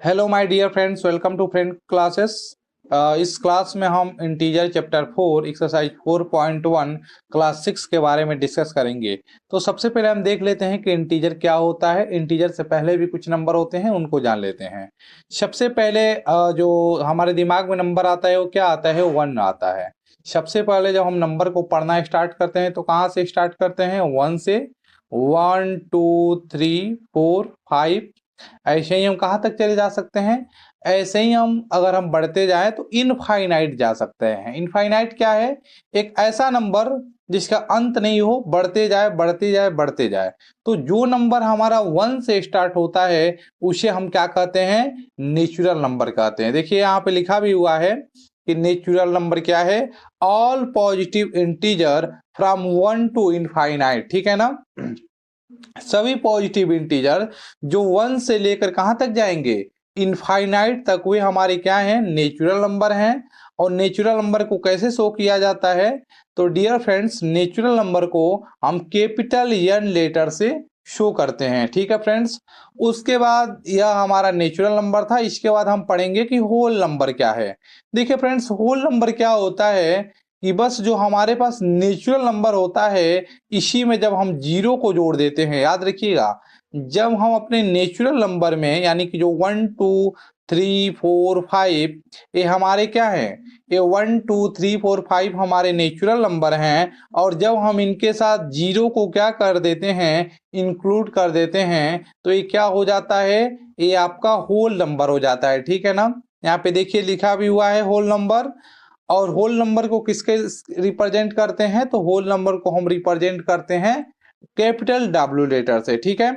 Hello my dear friends, welcome to friend classes. इस class में हम इंटीजर चैप्टर 4 एक्सरसाइज 4.1 क्लास 6 के बारे में डिस्कस करेंगे। तो सबसे पहले हम देख लेते हैं कि इंटीजर क्या होता है। इंटीजर से पहले भी कुछ नंबर होते हैं, उनको जान लेते हैं। सबसे पहले जो हमारे दिमाग में नंबर आता है वो क्या आता है? 1 आता है। सबसे पहले जब हम नंबर को पढ़ना स्टार्ट करते हैं तो कहाँ से स्टार्ट करते हैं? 1 से। 1 2 3 4 5, ऐसे ही हम कहाँ तक चले जा सकते हैं? ऐसे ही हम अगर हम बढ़ते जाएं तो इनफाइनाइट जा सकते हैं। इनफाइनाइट क्या है? एक ऐसा नंबर जिसका अंत नहीं हो, बढ़ते जाए बढ़ते जाए बढ़ते जाए। तो जो नंबर हमारा 1 से स्टार्ट होता है उसे हम क्या कहते हैं? नेचुरल नंबर कहते हैं। देखिए यहाँ पे लिखा भी हुआ है कि नेचुरल नंबर क्या है? All positive integer from 1 to infinite. ठीक है ना? सभी पॉजिटिव इंटीजर जो 1 से लेकर कहां तक जाएंगे? इनफाइनाइट तक, वे हमारे क्या हैं? नेचुरल नंबर हैं। और नेचुरल नंबर को कैसे शो किया जाता है? तो डियर फ्रेंड्स, नेचुरल नंबर को हम कैपिटल एन लेटर से शो करते हैं। ठीक है फ्रेंड्स। उसके बाद यह हमारा नेचुरल नंबर था। इसके बाद हम पढ़ेंगे कि होल नंबर क्या है। देखिए फ्रेंड्स, होल नंबर क्या होता है कि बस जो हमारे पास नेचुरल नंबर होता है इसी में जब हम जीरो को जोड़ देते हैं, याद रखिएगा, जब हम अपने नेचुरल नंबर में यानी कि जो 1 2 3 4 5 ये हमारे क्या है? ये 1 2 3 4 5 हमारे नेचुरल नंबर हैं। और जब हम इनके साथ जीरो को क्या कर देते हैं? इंक्लूड कर देते हैं, तो ये क्या हो जाता है? ये आपका होल नंबर हो जाता है। ठीक है ना? यहाँ पे देखिए लिखा भी हुआ है होल नंबर। और होल नंबर को किसके रिप्रेजेंट करते हैं? तो होल नंबर को हम रिप्रेजेंट करते हैं कैपिटल डब्ल्यू लेटर से। ठीक है।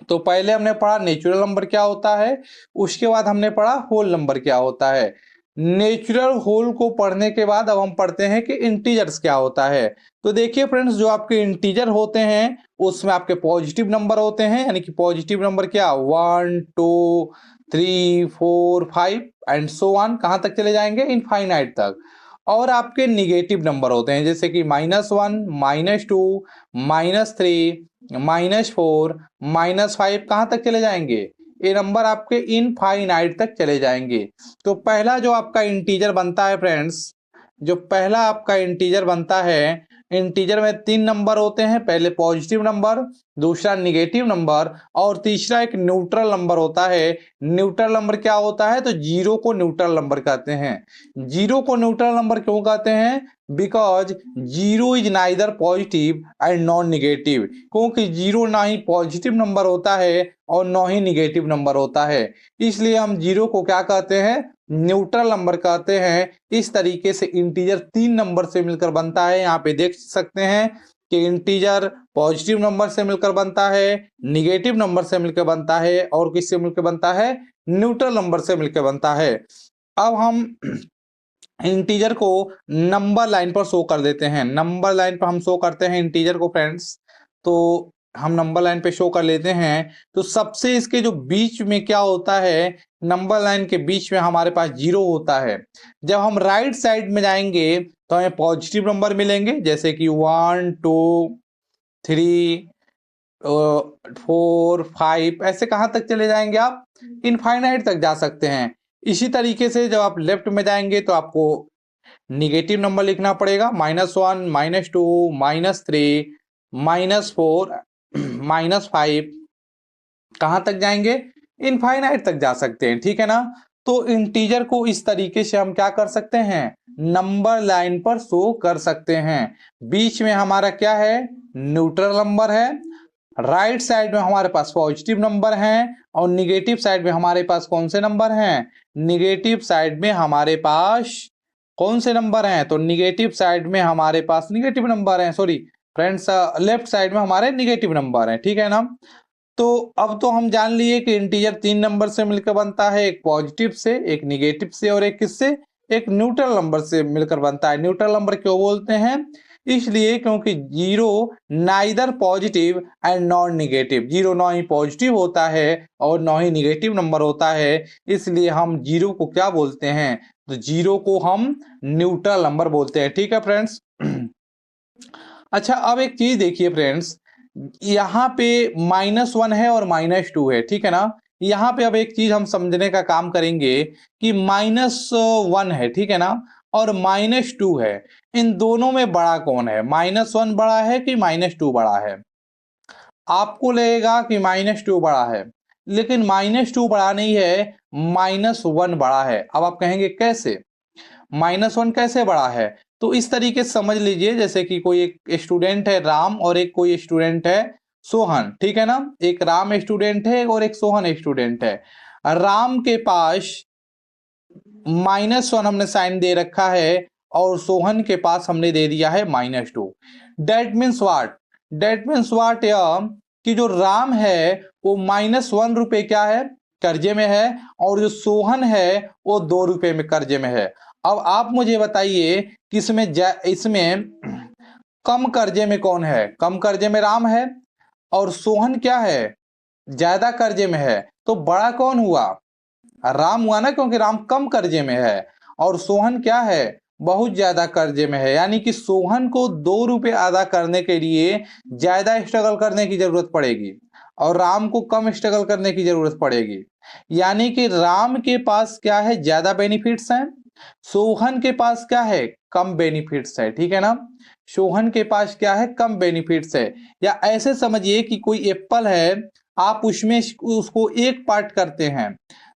तो पहले हमने पढ़ा नेचुरल नंबर क्या होता है, उसके बाद हमने पढ़ा होल नंबर क्या होता है। नेचुरल होल को पढ़ने के बाद अब हम पढ़ते हैं कि इंटीजर्स क्या होता है। तो देखिए फ्रेंड्स, जो आपके इंटीजर होते हैं उसमें आपके पॉजिटिव नंबर होते हैं, यानी कि पॉजिटिव नंबर क्या? 1 2 3 4 5 एंड सो ऑन, कहां तक चले जाएंगे? इनफाइनाइट तक। और आपके निगेटिव नंबर होते हैं जैसे कि -1 -2 -3 -4 -5, कहां तक चले जाएंगे? ये नंबर आपके इनफाइनाइट तक चले जाएंगे। तो पहला जो आपका इंटीजर बनता है फ्रेंड्स, जो पहला आपका इंटीजर बनता है, इंटीजर में 3 नंबर होते हैं। पहले पॉजिटिव नंबर, दूसरा निगेटिव नंबर और तीसरा एक न्यूट्रल नंबर होता है। न्यूट्रल नंबर क्या होता है? तो जीरो को न्यूट्रल नंबर कहते हैं। जीरो को न्यूट्रल नंबर क्यों कहते हैं? Because zero is neither positive and non negative, क्योंकि जीरो ना ही पॉजिटिव नंबर होता है और ना ही निगेटिव नंबर होता है। इसलिए हम जीरो को क्या कहते हैं? न्यूट्रल नंबर कहते हैं। इस तरीके से इंटीजर 3 नंबर से मिलकर बनता है। यहाँ पे देख सकते हैं कि इंटीजर पॉजिटिव नंबर से मिलकर बनता है, निगेटिव नंबर से मिलकर बनता है और किससे मिलकर बनता है? न्यूट्रल नंबर से मिलकर बनता है। अब हम इंटीजर को नंबर लाइन पर शो कर देते हैं। नंबर लाइन पर हम शो करते हैं इंटीजर को फ्रेंड्स। तो हम नंबर लाइन पे शो कर लेते हैं। तो सबसे इसके जो बीच में क्या होता है? नंबर लाइन के बीच में हमारे पास जीरो होता है। जब हम राइट साइड में जाएंगे तो हमें पॉजिटिव नंबर मिलेंगे जैसे कि 1 2 3 4 5, ऐसे कहां तक चले जाएंगे आप? इनफाइनाइट तक जा सकते हैं। इसी तरीके से जब आप लेफ्ट में जाएंगे तो आपको निगेटिव नंबर लिखना पड़ेगा। -1 -2 -3 -4 -5, कहां तक जाएंगे? इनफाइनाइट तक जा सकते हैं। ठीक है ना? तो इंटीजर को इस तरीके से हम क्या कर सकते हैं? नंबर लाइन पर शो कर सकते हैं। बीच में हमारा क्या है? न्यूट्रल नंबर है। राइट साइड में हमारे पास पॉजिटिव नंबर हैं और निगेटिव साइड में हमारे पास कौन से नंबर हैं? निगेटिव साइड में हमारे पास कौन से नंबर हैं? तो निगेटिव साइड में हमारे पास निगेटिव नंबर हैं, सॉरी फ्रेंड्स, लेफ्ट साइड में हमारे निगेटिव नंबर हैं। ठीक है ना? तो अब तो हम जान लिए कि इंटीजर 3 नंबर से मिलकर बनता है, एक पॉजिटिव से, एक निगेटिव से और एक किससे? एक न्यूट्रल नंबर से मिलकर बनता है। न्यूट्रल नंबर क्यों बोलते हैं? इसलिए क्योंकि zero neither positive and non negative, zero ना ही पॉजिटिव होता है और ना ही निगेटिव नंबर होता है। इसलिए हम जीरो को क्या बोलते हैं? तो जीरो को हम न्यूट्रल नंबर बोलते हैं। ठीक है फ्रेंड्स। अच्छा, अब एक चीज देखिए फ्रेंड्स, यहाँ पे -1 है और -2 है। ठीक है ना? यहाँ पे अब एक चीज हम समझने का काम करेंगे कि -1 है, ठीक है ना, और -2 है। इन दोनों में बड़ा कौन है? -1 बड़ा है कि -2 बड़ा है? आपको लगेगा कि -2 बड़ा है, लेकिन -2 बड़ा नहीं है, -1 बड़ा है। अब आप कहेंगे कैसे? -1 कैसे बड़ा है? तो इस तरीके से समझ लीजिए, जैसे कि कोई एक स्टूडेंट है राम और एक कोई स्टूडेंट है सोहन, ठीक है ना। एक राम स्टूडेंट है और एक सोहन स्टूडेंट है। राम के पास -1 हमने साइन दे रखा है और सोहन के पास हमने दे दिया है -2। That means what? That means what यह कि जो राम है वो -1 रुपए क्या है, कर्जे में है, और जो सोहन है वो 2 रुपए में कर्जे में है। अब आप मुझे बताइए कि इसमें कम कर्जे में कौन है? कम कर्जे में राम है, और सोहन क्या है, ज्यादा कर्जे में है। तो बड़ा कौन हुआ? राम हुआ ना, क्योंकि राम कम कर्जे में है, और सोहन क्या है, बहुत ज्यादा कर्जे में है। यानी कि सोहन को 2 रुपए अदा करने के लिए ज्यादा स्ट्रगल करने की जरूरत पड़ेगी और राम को कम स्ट्रगल करने की जरूरत पड़ेगी। यानी कि राम के पास क्या है, ज्यादा बेनिफिट्स हैं, सोहन के पास क्या है, कम बेनिफिट्स है, ठीक है ना। सोहन के पास क्या है, कम बेनिफिट्स है। या ऐसे समझिए कि कोई एप्पल है, आप उसमें उसको एक पार्ट करते हैं,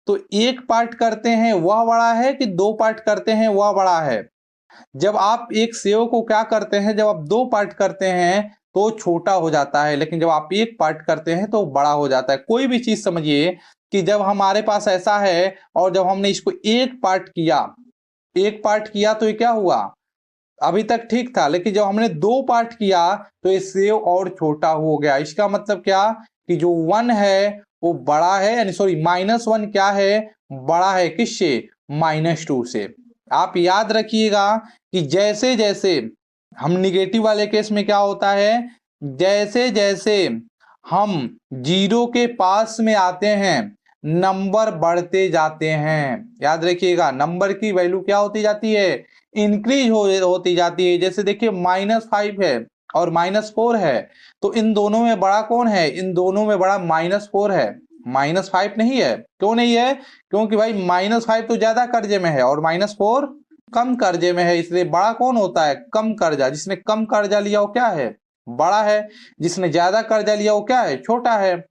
तो एक पार्ट करते हैं वह बड़ा है कि 2 पार्ट करते हैं वह बड़ा है? जब आप एक सेव को क्या करते हैं, जब आप 2 पार्ट करते हैं तो छोटा हो जाता है, लेकिन जब आप एक पार्ट करते हैं तो बड़ा हो जाता है। कोई भी चीज समझिए कि जब हमारे पास ऐसा है और जब हमने इसको एक पार्ट किया, एक पार्ट किया तो ये क्या हुआ, अभी तक ठीक था, लेकिन जब हमने 2 पार्ट किया तो ये सेव और छोटा हो गया। इसका मतलब क्या कि जो 1 है वो बड़ा है, यानी सॉरी -1 क्या है, बड़ा है किससे, -2 से। आप याद रखिएगा कि जैसे जैसे हम निगेटिव वाले केस में क्या होता है, जैसे जैसे हम जीरो के पास में आते हैं नंबर बढ़ते जाते हैं। याद रखिएगा, नंबर की वैल्यू क्या होती जाती है, इंक्रीज होती जाती है। जैसे देखिए -5 है और -4 है, तो इन दोनों में बड़ा कौन है, इन दोनों में बड़ा -4 है, -5 नहीं है। क्यों नहीं है? क्योंकि भाई -5 तो ज्यादा कर्जे में है और -4 कम कर्जे में है, इसलिए बड़ा कौन होता है, कम कर्जा। जिसने कम कर्जा लिया वो क्या है, बड़ा है। जिसने ज्यादा कर्जा लिया वो क्या है, छोटा है।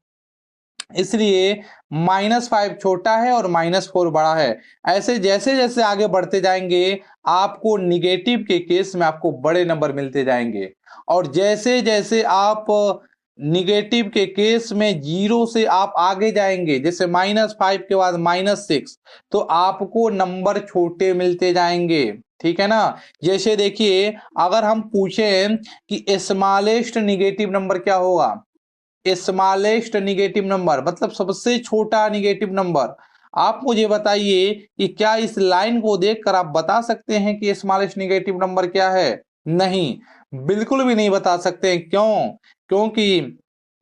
इसलिए -5 छोटा है और -4 बड़ा है। ऐसे जैसे जैसे आगे बढ़ते जाएंगे आपको निगेटिव के केस में आपको बड़े नंबर मिलते जाएंगे, और जैसे जैसे आप निगेटिव के केस में जीरो से आप आगे जाएंगे, जैसे -5 के बाद -6, तो आपको नंबर छोटे मिलते जाएंगे, ठीक है ना। जैसे देखिए, अगर हम पूछें कि स्मॉलेस्ट निगेटिव नंबर क्या होगा, स्मॉलेस्ट निगेटिव नंबर मतलब सबसे छोटा निगेटिव नंबर, आप मुझे बताइए कि क्या इस लाइन को देखकर आप बता सकते हैं कि स्मॉलेस्ट निगेटिव नंबर क्या है? नहीं, बिल्कुल भी नहीं बता सकते। क्यों? क्योंकि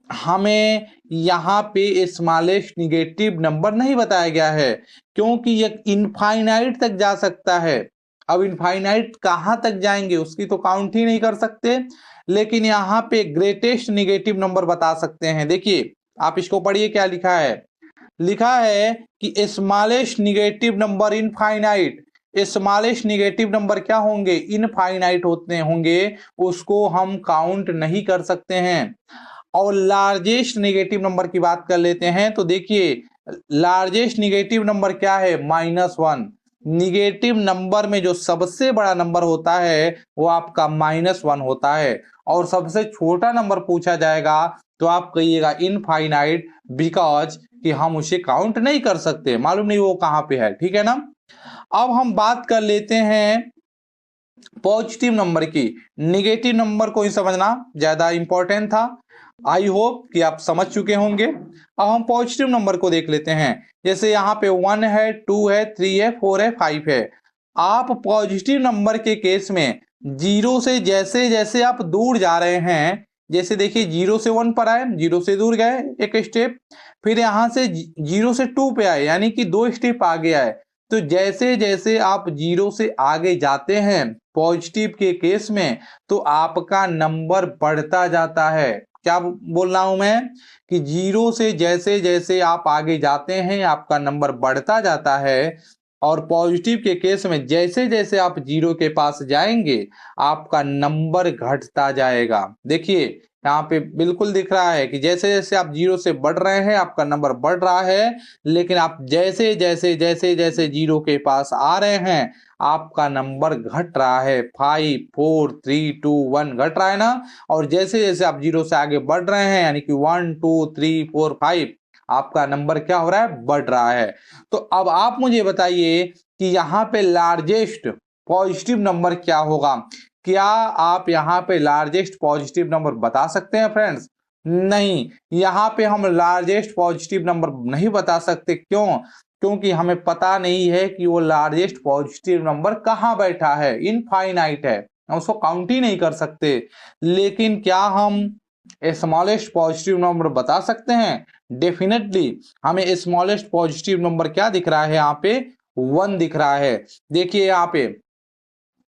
हमें यहाँ पे स्मॉलेस्ट निगेटिव नंबर नहीं बताया गया है, क्योंकि ये इनफाइनाइट तक जा सकता है। अब इनफाइनाइट कहाँ तक जाएंगे उसकी तो काउंट ही नहीं कर सकते, लेकिन यहाँ पे ग्रेटेस्ट निगेटिव नंबर बता सकते हैं। देखिए, आप इसको पढ़िए, क्या लिखा है, लिखा है कि smallest negative number infinite. Smallest negative number क्या होंगे, इनफाइनाइट होते होंगे, उसको हम काउंट नहीं कर सकते हैं। और लार्जेस्ट नेगेटिव नंबर की बात कर लेते हैं, तो देखिए लार्जेस्ट नेगेटिव नंबर क्या है, -1। निगेटिव नंबर में जो सबसे बड़ा नंबर होता है वो आपका -1 होता है, और सबसे छोटा नंबर पूछा जाएगा तो आप कहिएगा इनफाइनाइट, बिकॉज कि हम उसे काउंट नहीं कर सकते, मालूम नहीं वो कहाँ पे है, ठीक है ना। अब हम बात कर लेते हैं पॉजिटिव नंबर की। निगेटिव नंबर को ही समझना ज्यादा इंपॉर्टेंट था, आई होप कि आप समझ चुके होंगे। अब हम पॉजिटिव नंबर को देख लेते हैं। जैसे यहाँ पे 1 है, 2 है, 3 है, 4 है, 5 है। आप पॉजिटिव नंबर के केस में जीरो से जैसे जैसे आप दूर जा रहे हैं, जैसे देखिए 0 से 1 पर आए, 0 से दूर गए एक स्टेप, फिर यहाँ से 0 से 2 पे आए, यानी कि 2 स्टेप आगे आए। तो जैसे जैसे आप 0 से आगे जाते हैं पॉजिटिव के केस में, तो आपका नंबर बढ़ता जाता है। क्या बोल रहा हूं मैं कि जीरो से जैसे जैसे आप आगे जाते हैं आपका नंबर बढ़ता जाता है, और पॉजिटिव के केस में जैसे जैसे आप जीरो के पास जाएंगे आपका नंबर घटता जाएगा। देखिए यहाँ पे बिल्कुल दिख रहा है कि जैसे जैसे आप जीरो से बढ़ रहे हैं आपका नंबर बढ़ रहा है, लेकिन आप जैसे जैसे जैसे जैसे जीरो के पास आ रहे हैं आपका नंबर घट रहा है। 5 4 3 2 1 घट रहा है ना। और जैसे जैसे आप जीरो से आगे बढ़ रहे हैं यानी कि 1 2 3 4 5 आपका नंबर क्या हो रहा है, बढ़ रहा है। तो अब आप मुझे बताइए कि यहाँ पे लार्जेस्ट पॉजिटिव नंबर क्या होगा। क्या आप यहाँ पे लार्जेस्ट पॉजिटिव नंबर बता सकते हैं फ्रेंड्स? नहीं, यहाँ पे हम लार्जेस्ट पॉजिटिव नंबर नहीं बता सकते। क्यों? क्योंकि हमें पता नहीं है कि वो लार्जेस्ट पॉजिटिव नंबर कहाँ बैठा है, इनफाइनाइट है, हम उसको काउंट ही नहीं कर सकते। लेकिन क्या हम स्मॉलेस्ट पॉजिटिव नंबर बता सकते हैं? डेफिनेटली हमें स्मॉलेस्ट पॉजिटिव नंबर क्या दिख रहा है, यहाँ पे 1 दिख रहा है। देखिए यहाँ पे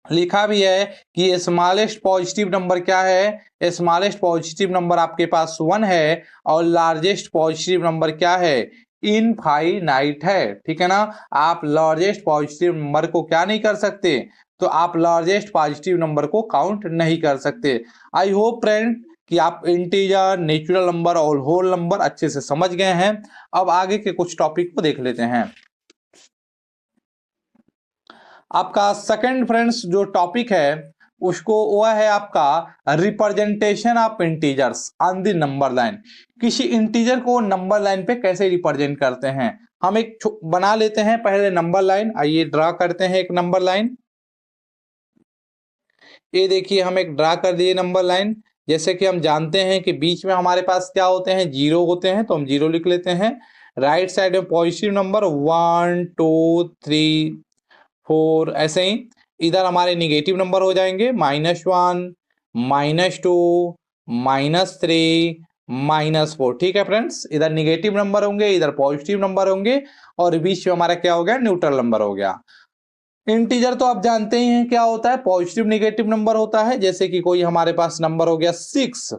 लिखा भी है कि स्मॉलेस्ट पॉजिटिव नंबर क्या है, स्मॉलेस्ट पॉजिटिव नंबर आपके पास 1 है और लार्जेस्ट पॉजिटिव नंबर क्या है, इनफाइनाइट है। ठीक है ना। आप लार्जेस्ट पॉजिटिव नंबर को क्या नहीं कर सकते, तो आप लार्जेस्ट पॉजिटिव नंबर को काउंट नहीं कर सकते। आई होप फ्रेंड कि आप इंटीजर, नेचुरल नंबर और होल नंबर अच्छे से समझ गए हैं। अब आगे के कुछ टॉपिक को देख लेते हैं। आपका सेकंड फ्रेंड्स जो टॉपिक है उसको वह है आपका representation of integers on the number line. किसी इंटीजर को नंबर लाइन पे कैसे रिप्रेजेंट करते हैं। हम एक बना लेते हैं पहले नंबर लाइन। आइए ड्रा करते हैं एक नंबर लाइन। ये देखिए हम एक ड्रा कर दिए नंबर लाइन। जैसे कि हम जानते हैं कि बीच में हमारे पास क्या होते हैं, जीरो होते हैं, तो हम जीरो लिख लेते हैं। राइट साइड में पॉजिटिव नंबर 1 2 3 4, ऐसे ही इधर हमारे निगेटिव नंबर हो जाएंगे -1 -2 -3 -4। ठीक है फ्रेंड्स, इधर निगेटिव नंबर होंगे, इधर पॉजिटिव नंबर होंगे, और बीच में हमारा क्या हो गया, न्यूट्रल नंबर हो गया। इंटीजर तो आप जानते ही हैं क्या होता है, पॉजिटिव निगेटिव नंबर होता है। जैसे कि कोई हमारे पास नंबर हो गया 6,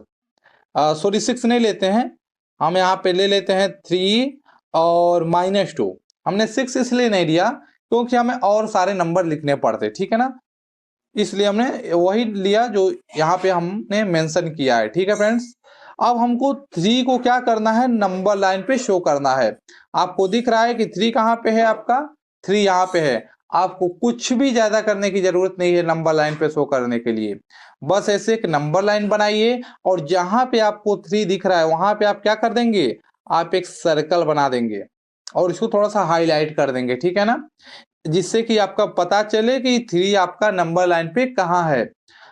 सॉरी 6 नहीं लेते हैं, हम यहाँ पे ले लेते हैं 3 और -2। हमने 6 इसलिए नहीं लिया क्योंकि हमें और सारे नंबर लिखने पड़ते, ठीक है ना, इसलिए हमने वही लिया जो यहाँ पे हमने मेंशन किया है। ठीक है फ्रेंड्स, अब हमको 3 को क्या करना है, नंबर लाइन पे शो करना है। आपको दिख रहा है कि 3 कहाँ पे है, आपका 3 यहाँ पे है। आपको कुछ भी ज्यादा करने की जरूरत नहीं है नंबर लाइन पे शो करने के लिए। बस ऐसे एक नंबर लाइन बनाइए और जहां पे आपको 3 दिख रहा है वहां पे आप क्या कर देंगे, आप एक सर्कल बना देंगे और इसको थोड़ा सा हाईलाइट कर देंगे। ठीक है ना, जिससे कि आपका पता चले कि 3 आपका नंबर लाइन पे कहाँ है।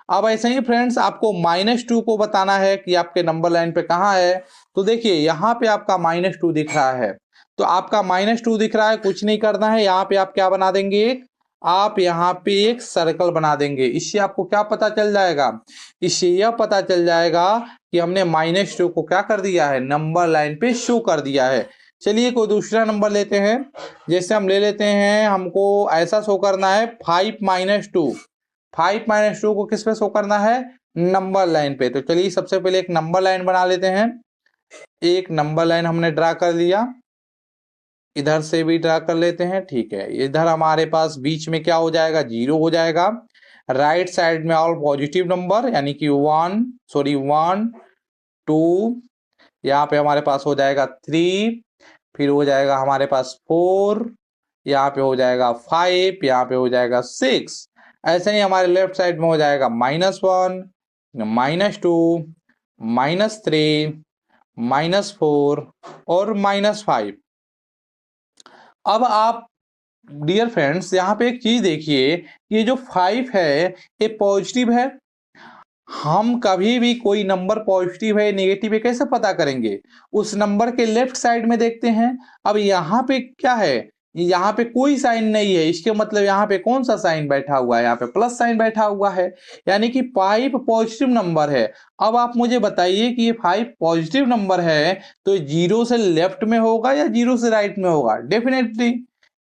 अब ऐसे ही फ्रेंड्स आपको -2 को बताना है कि आपके नंबर लाइन पे कहाँ है। तो देखिए यहाँ पे आपका -2 दिख रहा है, तो आपका -2 दिख रहा है, कुछ नहीं करना है। यहाँ पे आप क्या बना देंगे, आप यहाँ पे एक सर्कल बना देंगे। इससे आपको क्या पता चल जाएगा, इससे यह पता चल जाएगा कि हमने -2 को क्या कर दिया है, नंबर लाइन पे शो कर दिया है। चलिए कोई दूसरा नंबर लेते हैं। जैसे हम ले लेते हैं, हमको ऐसा शो करना है 5 -2। 5 -2 को किस पे शो करना है, नंबर लाइन पे। तो चलिए सबसे पहले एक नंबर लाइन बना लेते हैं। एक नंबर लाइन हमने ड्रा कर लिया, इधर से भी ड्रा कर लेते हैं। ठीक है, इधर हमारे पास बीच में क्या हो जाएगा, जीरो हो जाएगा। राइट साइड में ऑल पॉजिटिव नंबर यानी कि 1 2, यहाँ पे हमारे पास हो जाएगा 3, फिर हो जाएगा हमारे पास 4, यहाँ पे हो जाएगा 5, यहाँ पे हो जाएगा 6। ऐसे ही हमारे लेफ्ट साइड में हो जाएगा -1 -2 -3 -4 और -5। अब आप डियर फ्रेंड्स यहाँ पे एक चीज देखिए, ये जो 5 है ये पॉजिटिव है। हम कभी भी कोई नंबर पॉजिटिव है नेगेटिव है कैसे पता करेंगे, उस नंबर के लेफ्ट साइड में देखते हैं। अब यहाँ पे क्या है, यहाँ पे कोई साइन नहीं है, इसके मतलब यहाँ पे कौन सा साइन बैठा हुआ है, यहाँ पे प्लस साइन बैठा हुआ है, यानी कि 5 पॉजिटिव नंबर है। अब आप मुझे बताइए कि ये 5 पॉजिटिव नंबर है तो जीरो से लेफ्ट में होगा या जीरो से राइट में होगा, डेफिनेटली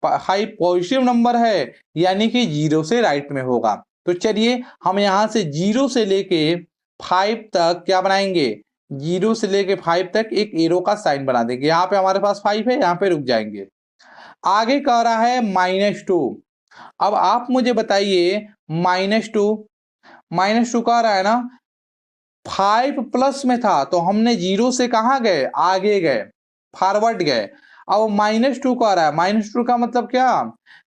5 पॉजिटिव नंबर है यानी कि जीरो से राइट में होगा। तो चलिए हम यहां से जीरो से लेके 5 तक क्या बनाएंगे, 0 से लेके 5 तक एक एरो का साइन बना देंगे। यहाँ पे हमारे पास 5 है, यहाँ पे रुक जाएंगे। आगे कह रहा है -2। अब आप मुझे बताइए -2 कह रहा है ना 5 प्लस में था, तो हमने 0 से कहाँ गए, आगे गए, फॉरवर्ड गए। अब -2 कह रहा है, -2 का मतलब क्या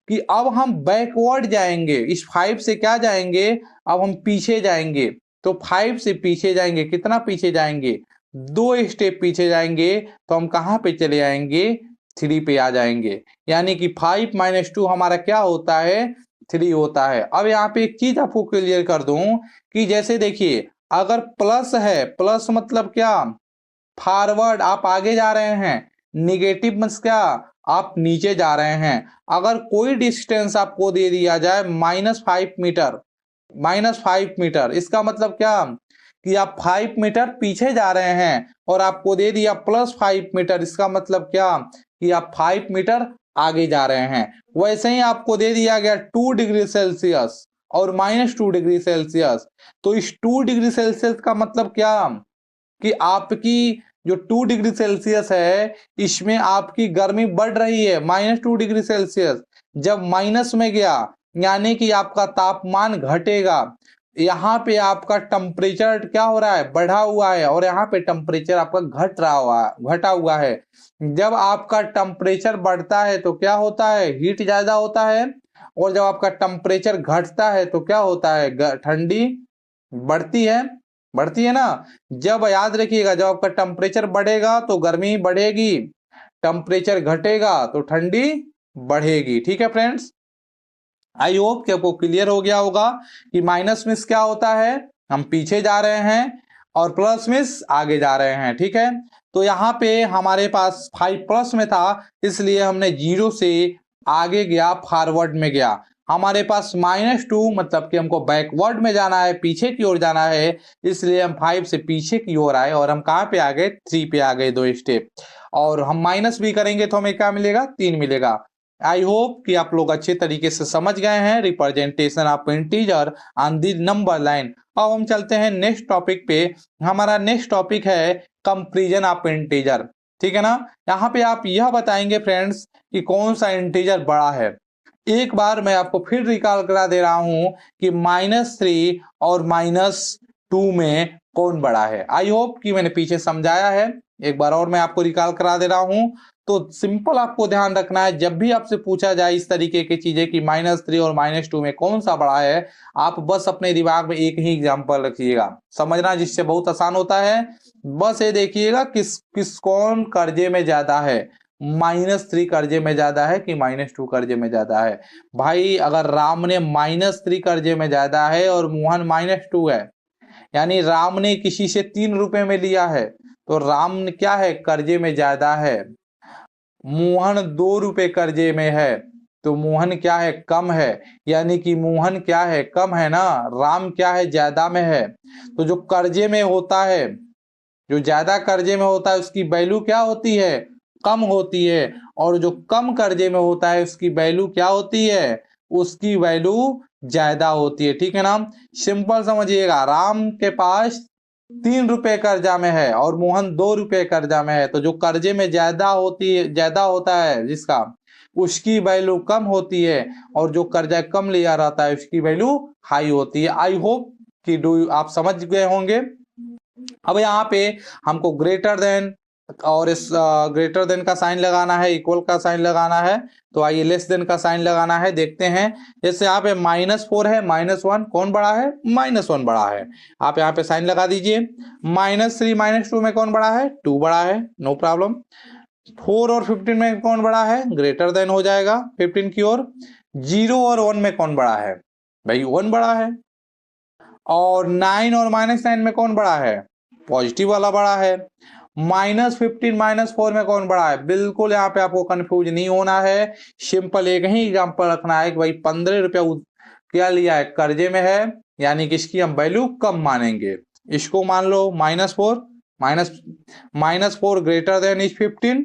कि अब हम बैकवर्ड जाएंगे, इस 5 से क्या जाएंगे, अब हम पीछे जाएंगे। तो 5 से पीछे जाएंगे, कितना पीछे जाएंगे, 2 स्टेप पीछे जाएंगे, तो हम कहाँ पे चले आएंगे, 3 पे आ जाएंगे। यानी कि 5 - 2 हमारा क्या होता है, 3 होता है। अब यहाँ पे एक चीज आपको क्लियर कर दूं कि जैसे देखिए अगर प्लस है, प्लस मतलब क्या, फॉरवर्ड आप आगे जा रहे हैं, निगेटिव मतलब क्या, आप नीचे जा रहे हैं। अगर कोई डिस्टेंस आपको दे दिया जाए -5 मीटर, -5 मीटर, इसका मतलब क्या कि आप 5 मीटर पीछे जा रहे हैं, और आपको दे दिया +5 मीटर, इसका मतलब क्या कि आप 5 मीटर आगे जा रहे हैं। वैसे ही आपको दे दिया गया 2 डिग्री सेल्सियस और -2 डिग्री सेल्सियस, तो इस 2 डिग्री सेल्सियस का मतलब क्या कि आपकी जो 2 डिग्री सेल्सियस है, इसमें आपकी गर्मी बढ़ रही है, -2 डिग्री सेल्सियस। जब माइनस में गया यानी कि आपका तापमान घटेगा। यहाँ पे आपका टेम्परेचर क्या हो रहा है, बढ़ा हुआ है, और यहाँ पे टेम्परेचर आपका घटा हुआ है। जब आपका टेम्परेचर बढ़ता है तो क्या होता है, हीट ज्यादा होता है, और जब आपका टेम्परेचर घटता है तो क्या होता है, ठंडी बढ़ती है ना। जब याद रखिएगा, जब आपका टेम्परेचर बढ़ेगा तो गर्मी बढ़ेगी, टेम्परेचर घटेगा तो ठंडी बढ़ेगी। ठीक है फ्रेंड्स, आई होप कि आपको क्लियर हो गया होगा कि माइनस मीन्स क्या होता है, हम पीछे जा रहे हैं, और प्लस मीन्स आगे जा रहे हैं। ठीक है, तो यहाँ पे हमारे पास 5 प्लस में था, इसलिए हमने 0 से आगे गया, फॉरवर्ड में गया। हमारे पास -2 मतलब कि हमको बैकवर्ड में जाना है, पीछे की ओर जाना है, इसलिए हम 5 से पीछे की ओर आए, और हम कहाँ पे आ गए, 3 पे आ गए, 2 स्टेप। और हम माइनस भी करेंगे तो हमें क्या मिलेगा, 3 मिलेगा। आई होप कि आप लोग अच्छे तरीके से समझ गए हैं representation of integer on the number line. अब हम चलते हैं नेक्स्ट टॉपिक पे। हमारा नेक्स्ट टॉपिक है कंपैरिजन ऑफ इंटीजर। ठीक है ना, यहाँ पे आप यह बताएंगे फ्रेंड्स कि कौन सा इंटीजर बड़ा है। एक बार मैं आपको फिर रिकॉल करा दे रहा हूं कि -3 और -2 में कौन बड़ा है। आई होप कि मैंने पीछे समझाया है, एक बार और मैं आपको रिकॉल करा दे रहा हूं। तो सिंपल आपको ध्यान रखना है, जब भी आपसे पूछा जाए इस तरीके की चीजें कि -3 और -2 में कौन सा बड़ा है, आप बस अपने दिमाग में एक ही एग्जांपल रखिएगा, समझना, जिससे बहुत आसान होता है। बस ये देखिएगा किस कौन कर्जे में ज्यादा है, -3 कर्जे में ज्यादा है कि -2 कर्जे में ज्यादा है। भाई अगर राम ने -3 कर्जे में ज्यादा है और मोहन -2 है, यानी राम ने किसी से 3 रुपए में लिया है, तो राम क्या है, कर्जे में ज्यादा है। मोहन 2 रुपए कर्जे में है, तो मोहन क्या है, कम है। यानी कि मोहन क्या है, कम है ना, राम क्या है, ज्यादा में है। तो जो कर्जे में होता है, जो ज्यादा कर्जे में होता है, उसकी वैल्यू क्या होती है, कम होती है। और जो कम कर्जे में होता है उसकी वैल्यू क्या होती है, उसकी वैल्यू ज्यादा होती है। ठीक है ना, सिंपल समझिएगा, राम के पास 3 रुपए कर्जा में है और मोहन 2 रुपए कर्जा में है, तो जो कर्जे में ज्यादा होता है जिसका, उसकी वैल्यू कम होती है, और जो कर्जा कम लिया रहता है उसकी वैल्यू हाई होती है। आई होप कि आप समझ गए होंगे। अब यहाँ पे हमको ग्रेटर देन और इस ग्रेटर देन का साइन लगाना है, इक्वल का साइन लगाना है, तो आइए लेस देन का साइन लगाना है। देखते हैं, जैसे यहाँ पे -4 है, -1 कौन बड़ा है, -1 बड़ा है। आप यहाँ पे साइन लगा दीजिए। -3 -2 में कौन बड़ा है, 2 बड़ा है, नो प्रॉब्लम। 4 और 15 में कौन बड़ा है, ग्रेटर देन हो जाएगा 15 की ओर। 0 और 1 में कौन बड़ा है, भाई 1 बड़ा है। और 9 और -9 में कौन बड़ा है, पॉजिटिव वाला बड़ा है। -15 -4 में कौन बड़ा है, बिल्कुल यहाँ पे आपको कंफ्यूज नहीं होना है, सिंपल एक ही एग्जांपल रखना है कि भाई 15 रुपया क्या लिया है, कर्जे में है, यानी कि इसकी हम वैल्यू कम मानेंगे। इसको मान लो -4 ग्रेटर देन इज 15।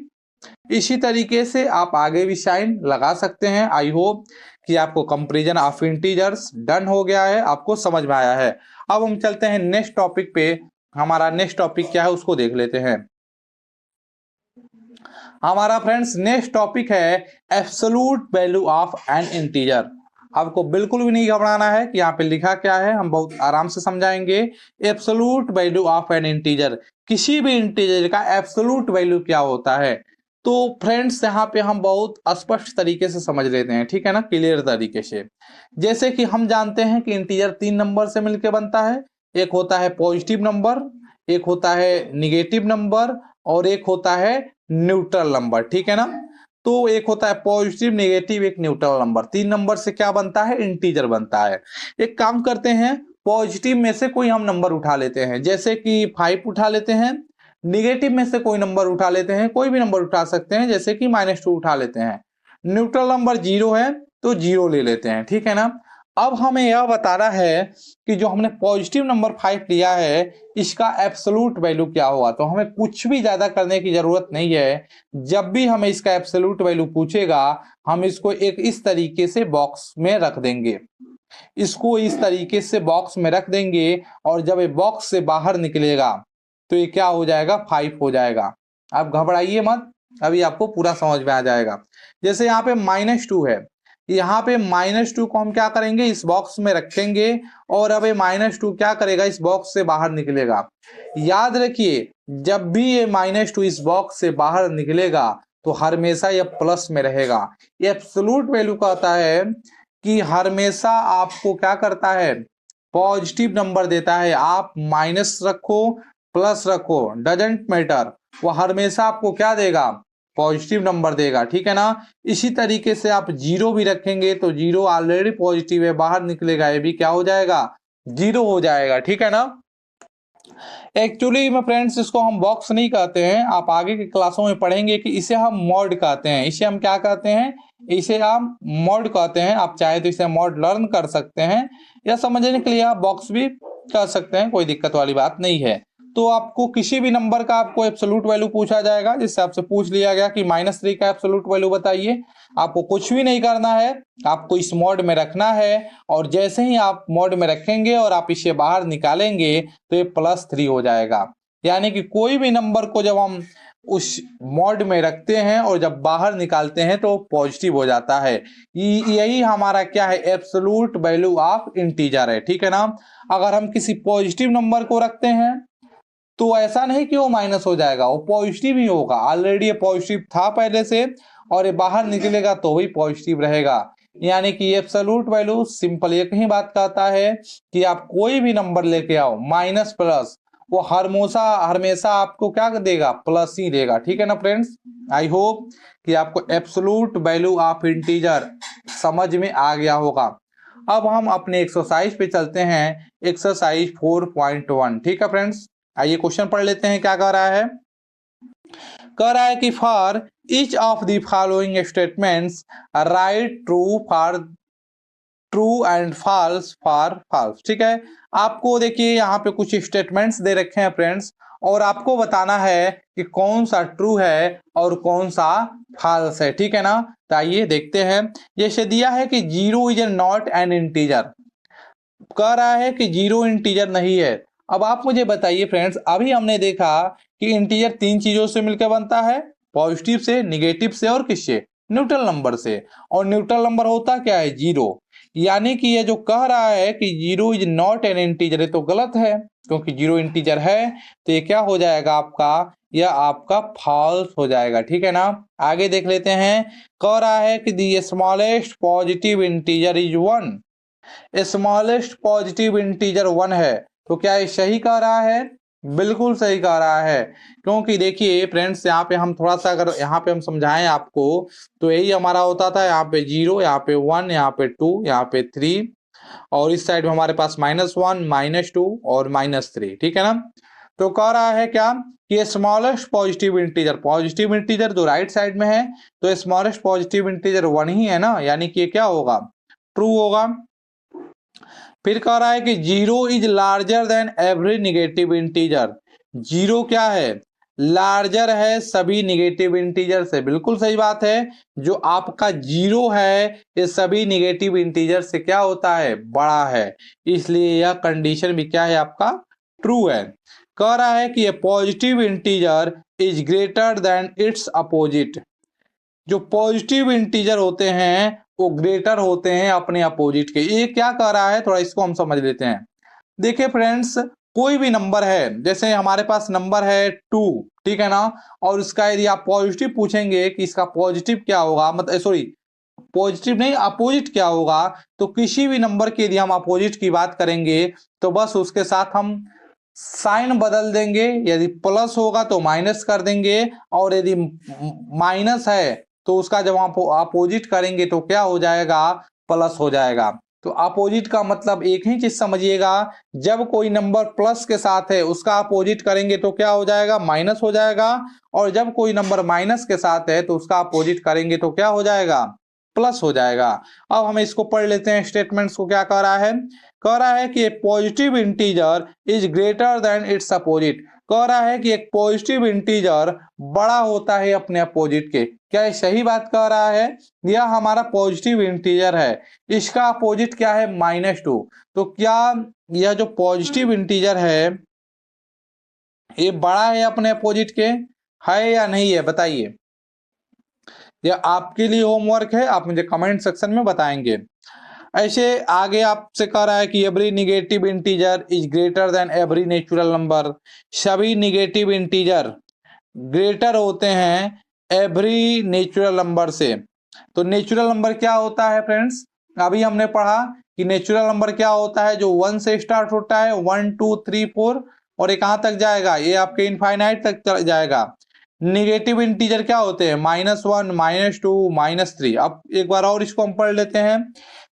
इसी तरीके से आप आगे भी साइन लगा सकते हैं। आई होप कि आपको कंपैरिजन ऑफ इंटीजर्स डन हो गया है, आपको समझ में आया है। अब हम चलते हैं नेक्स्ट टॉपिक पे। हमारा नेक्स्ट टॉपिक क्या है उसको देख लेते हैं। हमारा फ्रेंड्स नेक्स्ट टॉपिक है absolute value of N integer. आपको बिल्कुल भी नहीं घबराना है कि यहाँ पे लिखा क्या है, हम बहुत आराम से समझाएंगे। Absolute value of N integer, किसी भी इंटीजर का एब्सोल्यूट वैल्यू क्या होता है। तो फ्रेंड्स यहाँ पे हम बहुत स्पष्ट तरीके से समझ लेते हैं, ठीक है ना, क्लियर तरीके से। जैसे कि हम जानते हैं कि इंटीजर 3 नंबर से मिलकर बनता है। एक होता है पॉजिटिव नंबर, एक होता है निगेटिव नंबर, और एक होता है न्यूट्रल नंबर, ठीक है ना। तो एक होता है पॉजिटिव, नेगेटिव, एक न्यूट्रल नंबर। 3 नंबर से क्या बनता है, इंटीजर बनता है। एक काम करते हैं, पॉजिटिव में से कोई हम नंबर उठा लेते हैं, जैसे कि 5 उठा लेते हैं। निगेटिव में से कोई नंबर उठा लेते हैं, कोई भी नंबर उठा सकते हैं, जैसे कि -2 उठा लेते हैं। न्यूट्रल नंबर 0 है तो 0 ले लेते हैं, ठीक है ना। अब हमें यह बताना है कि जो हमने पॉजिटिव नंबर 5 लिया है इसका एब्सोल्यूट वैल्यू क्या होगा। तो हमें कुछ भी ज्यादा करने की जरूरत नहीं है। जब भी हमें इसका एब्सोल्यूट वैल्यू पूछेगा हम इसको एक इस तरीके से बॉक्स में रख देंगे, इसको इस तरीके से बॉक्स में रख देंगे, और जब ये बॉक्स से बाहर निकलेगा तो ये क्या हो जाएगा, 5 हो जाएगा। आप घबराइए मत, अभी आपको पूरा समझ में आ जाएगा। जैसे यहाँ पे -2 है, यहाँ पे -2 को हम क्या करेंगे, इस बॉक्स में रखेंगे, और अब ये -2 क्या करेगा, इस बॉक्स से बाहर निकलेगा। याद रखिए जब भी ये -2 इस बॉक्स से बाहर निकलेगा तो हमेशा ये प्लस में रहेगा। ये एब्सोल्यूट वैल्यू कहता है कि हमेशा आपको क्या करता है, पॉजिटिव नंबर देता है। आप माइनस रखो प्लस रखो डजेंट मैटर, वो हमेशा आपको क्या देगा, पॉजिटिव नंबर देगा, ठीक है ना। इसी तरीके से आप 0 भी रखेंगे तो 0 ऑलरेडी पॉजिटिव है, बाहर निकलेगा, ये भी क्या हो जाएगा, 0 हो जाएगा, ठीक है ना। एक्चुअली में फ्रेंड्स इसको हम बॉक्स नहीं कहते हैं, आप आगे की क्लासों में पढ़ेंगे कि इसे हम मॉड कहते हैं। इसे हम क्या कहते हैं, इसे हम मॉड कहते हैं। आप चाहे तो इसे मॉड लर्न कर सकते हैं, या समझने के लिए आप बॉक्स भी कर सकते हैं, कोई दिक्कत वाली बात नहीं है। तो आपको किसी भी नंबर का आपको एब्सोल्यूट वैल्यू पूछा जाएगा, जिससे आपसे पूछ लिया गया कि -3 का एब्सोल्यूट वैल्यू बताइए, आपको कुछ भी नहीं करना है, आपको इस मोड में रखना है, और जैसे ही आप मोड में रखेंगे और आप इसे बाहर निकालेंगे तो ये +3 हो जाएगा। यानी कि कोई भी नंबर को जब हम उस मोड में रखते हैं और जब बाहर निकालते हैं तो पॉजिटिव हो जाता है। यही हमारा क्या है, एब्सोल्यूट वैल्यू ऑफ इंटीजर है, ठीक है ना। अगर हम किसी पॉजिटिव नंबर को रखते हैं तो ऐसा नहीं कि वो माइनस हो जाएगा, वो पॉजिटिव ही होगा। ऑलरेडी ये पॉजिटिव था पहले से, और ये बाहर निकलेगा तो भी पॉजिटिव रहेगा। यानी कि एब्सोल्यूट वैल्यू सिंपल एक ही बात कहता है कि आप कोई भी नंबर लेके आओ माइनस प्लस, वो हमेशा हमेशा आपको क्या देगा, प्लस ही देगा, ठीक है ना फ्रेंड्स। आई होप कि आपको एब्सोल्यूट वैल्यू ऑफ इंटीजर समझ में आ गया होगा। अब हम अपने एक्सरसाइज पे चलते हैं, एक्सरसाइज 4.1, ठीक है फ्रेंड्स। आइए क्वेश्चन पढ़ लेते हैं, क्या कह रहा है। कह रहा है कि for each of the following statements write true and false for false, ठीक है। आपको देखिए यहाँ पे कुछ स्टेटमेंट्स दे रखे हैं फ्रेंड्स, और आपको बताना है कि कौन सा ट्रू है और कौन सा फॉल्स है, ठीक है ना। तो आइए देखते हैं। जैसे दिया है कि 0 इज नॉट एन इंटीजर, कह रहा है कि 0 इंटीजर नहीं है। अब आप मुझे बताइए फ्रेंड्स, अभी हमने देखा कि इंटीजर 3 चीजों से मिलकर बनता है, पॉजिटिव से, निगेटिव से, और किससे, न्यूट्रल नंबर से। और न्यूट्रल नंबर होता क्या है, 0। यानी कि ये जो कह रहा है कि 0 इज नॉट एन इंटीजर, ये तो गलत है, क्योंकि 0 इंटीजर है तो ये क्या हो जाएगा आपका, यह आपका फॉल्स हो जाएगा, ठीक है ना। आगे देख लेते हैं। कह रहा है कि the smallest positive integer is 1, smallest positive integer 1 है। तो क्या ये सही कह रहा है, बिल्कुल सही कह रहा है। क्योंकि देखिए फ्रेंड्स यहाँ पे हम थोड़ा सा अगर यहाँ पे हम समझाएं आपको, तो यही हमारा होता था, यहाँ पे 0, यहाँ पे 1, यहाँ पे 2, यहाँ पे 3, और इस साइड में हमारे पास -1, -2 और -3, ठीक है ना। तो कह रहा है क्या कि स्मॉलेस्ट पॉजिटिव इंटीजर जो राइट साइड में है, तो स्मॉलेस्ट पॉजिटिव इंटीजर 1 ही है ना, यानी कि क्या होगा, ट्रू होगा। फिर कह रहा है कि 0 is larger than every negative integer, 0 क्या है, लार्जर है सभी निगेटिव इंटीजर से, बिल्कुल सही बात है। जो आपका 0 है ये सभी निगेटिव इंटीजर से क्या होता है, बड़ा है, इसलिए यह कंडीशन भी क्या है, आपका ट्रू है। कह रहा है कि a positive integer is greater than its opposite. जो पॉजिटिव इंटीजर होते हैं वो ग्रेटर होते हैं अपने अपोजिट के। ये क्या कह रहा है, थोड़ा इसको हम समझ लेते हैं। देखिए फ्रेंड्स, कोई भी नंबर है, जैसे हमारे पास नंबर है 2, ठीक है ना, और इसका यदि आप पॉजिटिव पूछेंगे कि इसका पॉजिटिव क्या होगा, मतलब सॉरी पॉजिटिव नहीं अपोजिट क्या होगा, तो किसी भी नंबर के यदि हम अपोजिट की बात करेंगे तो बस उसके साथ हम साइन बदल देंगे। यदि प्लस होगा तो माइनस कर देंगे, और यदि माइनस है तो उसका जब आप अपोजिट करेंगे तो क्या हो जाएगा, प्लस हो जाएगा। तो अपोजिट का मतलब एक ही चीज समझिएगा, जब कोई नंबर प्लस के साथ है उसका अपोजिट करेंगे तो क्या हो जाएगा, माइनस हो जाएगा, और जब कोई नंबर माइनस के साथ है तो उसका अपोजिट करेंगे तो क्या हो जाएगा, प्लस हो जाएगा। अब हम इसको पढ़ लेते हैं, स्टेटमेंट्स को क्या कह रहा है। कह रहा है कि एक positive integer is greater than its opposite. कह रहा है कि एक पॉजिटिव इंटीजर बड़ा होता है अपने अपोजिट के। क्या ये सही बात कह रहा है? यह हमारा पॉजिटिव इंटीजर है, इसका अपोजिट क्या है, -2। तो क्या यह जो पॉजिटिव इंटीजर है ये बड़ा है अपने अपोजिट के, है या नहीं है, बताइए। यह आपके लिए होमवर्क है, आप मुझे कमेंट सेक्शन में बताएंगे। ऐसे आगे आपसे कह रहा है कि every negative integer is greater then every natural number. सभी निगेटिव इंटीजर ग्रेटर होते हैं एवरी नेचुरल नंबर से। तो नेचुरल नंबर क्या होता है फ्रेंड्स, अभी हमने पढ़ा कि नेचुरल नंबर क्या होता है, जो 1 से स्टार्ट होता है, 1 2 3 4, और ये कहां तक जाएगा, ये आपके इनफाइनाइट तक चला जाएगा। निगेटिव इंटीजर क्या होते हैं, -1 -2 -3। अब एक बार और इसको हम पढ़ लेते हैं।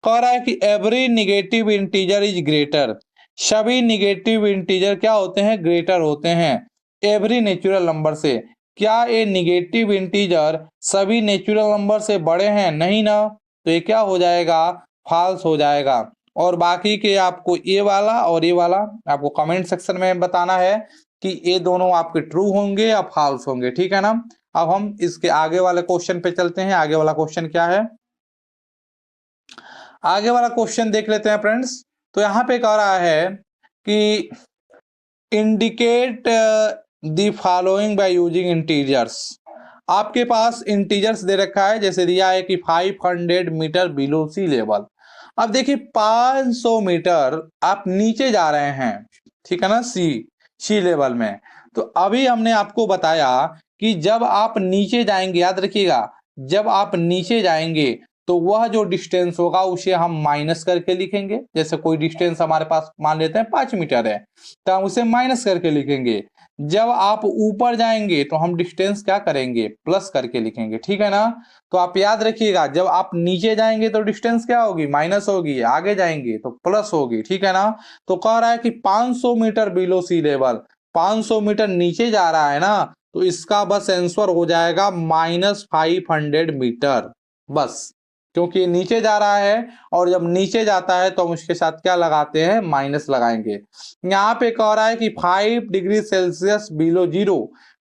कह रहा है कि every negative integer is greater. सभी निगेटिव इंटीजर क्या होते हैं, ग्रेटर होते हैं एवरी नेचुरल नंबर से। क्या ये निगेटिव इंटीजर सभी नेचुरल नंबर से बड़े हैं, नहीं ना, तो ये क्या हो जाएगा, फॉल्स हो जाएगा। और बाकी के आपको ये वाला और ये वाला आपको कमेंट सेक्शन में बताना है कि ये दोनों आपके ट्रू होंगे या फॉल्स होंगे, ठीक है ना। अब हम इसके आगे वाले क्वेश्चन पे चलते हैं। आगे वाला क्वेश्चन क्या है, आगे वाला क्वेश्चन देख लेते हैं फ्रेंड्स। तो यहाँ पे कह रहा है कि indicate the following by using integers. आपके पास इंटीजर्स दे रखा है, जैसे दिया है कि 500 मीटर बिलो सी लेवल। अब देखिए 500 मीटर आप नीचे जा रहे हैं, ठीक है ना, सी लेवल में। तो अभी हमने आपको बताया कि जब आप नीचे जाएंगे, याद रखिएगा, जब आप नीचे जाएंगे तो वह जो डिस्टेंस होगा उसे हम माइनस करके लिखेंगे। जैसे कोई डिस्टेंस हमारे पास मान लेते हैं 5 मीटर है, तो हम उसे माइनस करके लिखेंगे। जब आप ऊपर जाएंगे तो हम डिस्टेंस क्या करेंगे, प्लस करके लिखेंगे, ठीक है ना। तो आप याद रखिएगा, जब आप नीचे जाएंगे तो डिस्टेंस क्या होगी, माइनस होगी, आगे जाएंगे तो प्लस होगी, ठीक है ना। तो कह रहा है कि 500 मीटर बिलो सी लेवल, 500 मीटर नीचे जा रहा है ना, तो इसका बस आंसर हो जाएगा -500 मीटर, बस। क्योंकि नीचे जा रहा है और जब नीचे जाता है तो हम उसके साथ क्या लगाते हैं, माइनस लगाएंगे। यहाँ पे कह रहा है कि 5 degree Celsius below zero.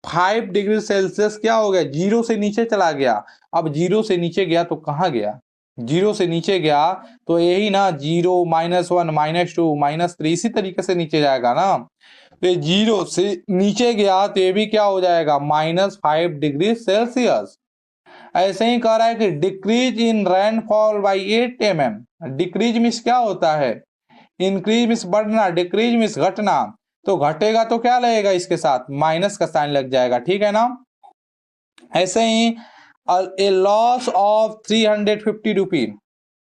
5 degree Celsius क्या हो गया, जीरो से नीचे चला गया। अब जीरो से नीचे गया तो कहाँ गया, जीरो से नीचे गया तो यही ना, 0 -1 -2 -3 इसी तरीके से नीचे जाएगा ना। तो जीरो से नीचे गया तो ये भी क्या हो जाएगा, -5 डिग्री सेल्सियस। ऐसे ही कह रहा है कि decrease in rainfall by 8 mm। Decrease means क्या होता है, इंक्रीज मीन्स बढ़ना, डिक्रीज मीन्स घटना। तो घटेगा तो क्या लगेगा, इसके साथ माइनस का साइन लग जाएगा, ठीक है ना। ऐसे ही ए लॉस ऑफ 350 रुपी,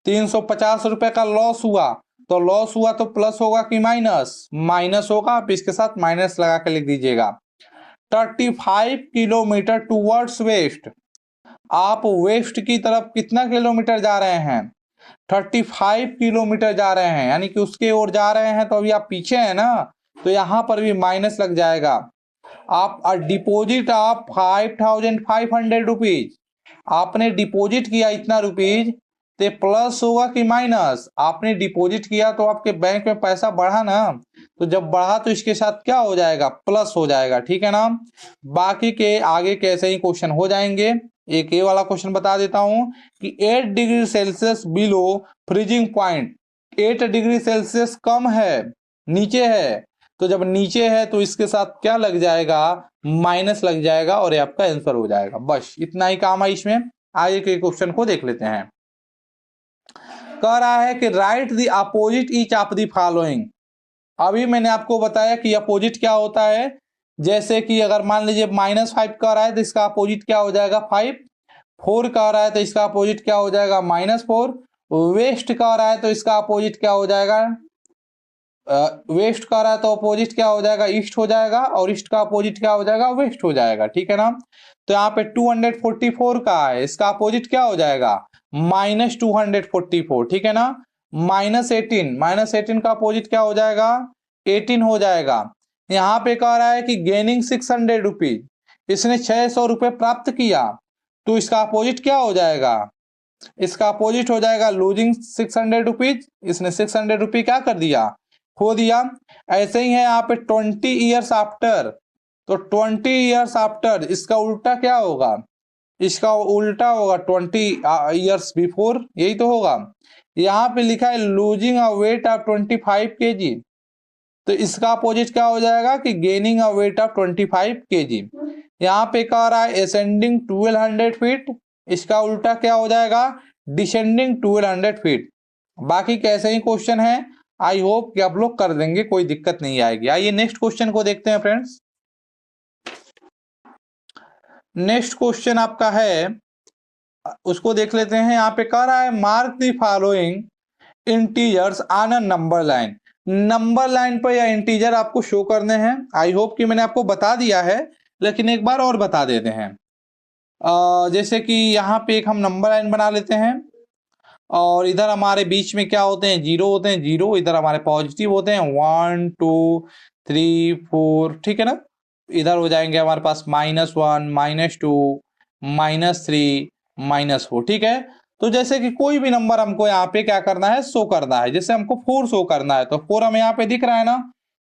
350 रुपए का लॉस हुआ, तो लॉस हुआ तो प्लस होगा कि माइनस, माइनस होगा, आप इसके साथ माइनस लगा के लिख दीजिएगा। 35 किलोमीटर टूवर्ड्स वेस्ट। आप वेस्ट की तरफ कितना किलोमीटर जा रहे हैं, 35 किलोमीटर जा रहे हैं, यानी कि उसके ओर जा रहे हैं। तो अभी आप पीछे हैं ना, तो यहाँ पर भी माइनस लग जाएगा। आप डिपॉजिट ऑफ 5500 रुपीज, आपने डिपॉजिट किया इतना रुपीज, तो प्लस होगा कि माइनस, आपने डिपॉजिट किया तो आपके बैंक में पैसा बढ़ा ना, तो जब बढ़ा तो इसके साथ क्या हो जाएगा, प्लस हो जाएगा, ठीक है ना। बाकी के आगे कैसे ही क्वेश्चन हो जाएंगे। एक ये वाला क्वेश्चन बता देता हूं कि 8 degree Celsius below freezing point. 8 degree Celsius कम है, नीचे है, तो जब नीचे है तो इसके साथ क्या लग जाएगा, माइनस लग जाएगा और ये आपका आंसर हो जाएगा। बस इतना ही काम है इसमें। आगे के क्वेश्चन को देख लेते हैं। कह रहा है कि right the opposite each of the following. अभी मैंने आपको बताया कि अपोजिट क्या होता है। जैसे कि अगर मान लीजिए -5 कह रहा है तो इसका अपोजिट क्या हो जाएगा 5। 4 कह रहा है तो इसका अपोजिट क्या हो जाएगा -4। वेस्ट कह रहा है तो इसका अपोजिट क्या हो जाएगा, वेस्ट कह रहा है तो अपोजिट क्या हो जाएगा, ईस्ट हो जाएगा। और ईस्ट का अपोजिट क्या हो जाएगा, वेस्ट हो जाएगा। ठीक है ना। तो यहाँ पे 244 का है, इसका अपोजिट क्या हो जाएगा -244। ठीक है ना। -18 का अपोजिट क्या हो जाएगा 18 हो जाएगा। यहाँ पे कह रहा है कि गेनिंग 600 रुपीज, इसने 600 रुपये प्राप्त किया, तो इसका अपोजिट क्या हो जाएगा, इसका अपोजिट हो जाएगा लूजिंग 600 रुपीज। इसने 600 रुपये क्या कर दिया, खो दिया। ऐसे ही है यहाँ पे 20 ईयर्स आफ्टर, तो 20 ईयर्स आफ्टर इसका उल्टा क्या होगा, इसका उल्टा होगा 20 ईयर्स बिफोर, यही तो होगा। यहाँ पे लिखा है losing a weight of 25 kg, तो इसका अपोजिट क्या हो जाएगा कि gaining a weight of 25 kg। यहाँ पे कह रहा है असेंडिंग 1200 फीट, इसका उल्टा क्या हो जाएगा डिसेंडिंग 1200 फीट। बाकी कैसे ही क्वेश्चन है, आई होप कि आप लोग कर देंगे, कोई दिक्कत नहीं आएगी। आइए नेक्स्ट क्वेश्चन को देखते हैं फ्रेंड्स। नेक्स्ट क्वेश्चन आपका है, उसको देख लेते हैं। यहाँ पे कह रहा है mark the following integers on a number line. Number line पर या इंटीजर आपको शो करने हैं। आई होप कि मैंने आपको बता दिया है, लेकिन एक बार और बता देते हैं। जैसे कि यहाँ पे एक हम नंबर लाइन बना लेते हैं और इधर हमारे बीच में क्या होते हैं, जीरो होते हैं। जीरो इधर हमारे पॉजिटिव होते हैं, 1 2 3 4। ठीक है ना। इधर हो जाएंगे हमारे पास -1 -2 -3 -4। ठीक है। तो जैसे कि कोई भी नंबर हमको यहाँ पे क्या करना है, शो करना है। जैसे हमको 4 शो करना है, तो 4 हमें यहाँ पे दिख रहा है ना।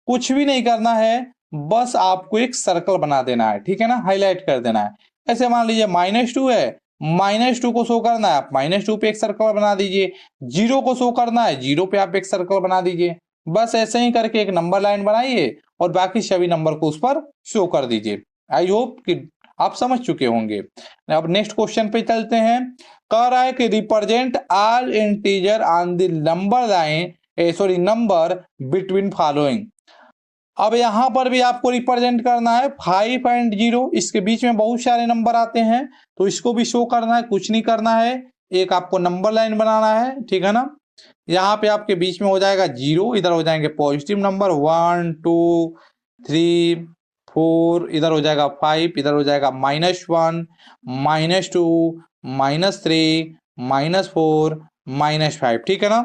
कुछ भी नहीं करना है, बस आपको एक सर्कल बना देना है। ठीक है ना, हाईलाइट कर देना है। ऐसे मान लीजिए -2 है, -2 को शो करना है, आप -2 पे एक सर्कल बना दीजिए। 0 को शो करना है, 0 पे आप एक सर्कल बना दीजिए। बस ऐसे ही करके एक नंबर लाइन बनाइए और बाकी सभी नंबर को उस पर शो कर दीजिए। आई होप कि आप समझ चुके होंगे। अब नेक्स्ट क्वेश्चन पे चलते हैं। कह रहा है कि represent all integer on the number line, number between following. अब यहाँ पर भी आपको रिप्रेजेंट करना है 5 एंड 0, इसके बीच में बहुत सारे नंबर आते हैं, तो इसको भी शो करना है। कुछ नहीं करना है, एक आपको नंबर लाइन बनाना है। ठीक है ना। यहाँ पे आपके बीच में हो जाएगा 0, इधर हो जाएंगे पॉजिटिव नंबर 1 2 3 4, इधर हो जाएगा 5, इधर हो जाएगा -1 -2 -3 -4 -5। ठीक है ना।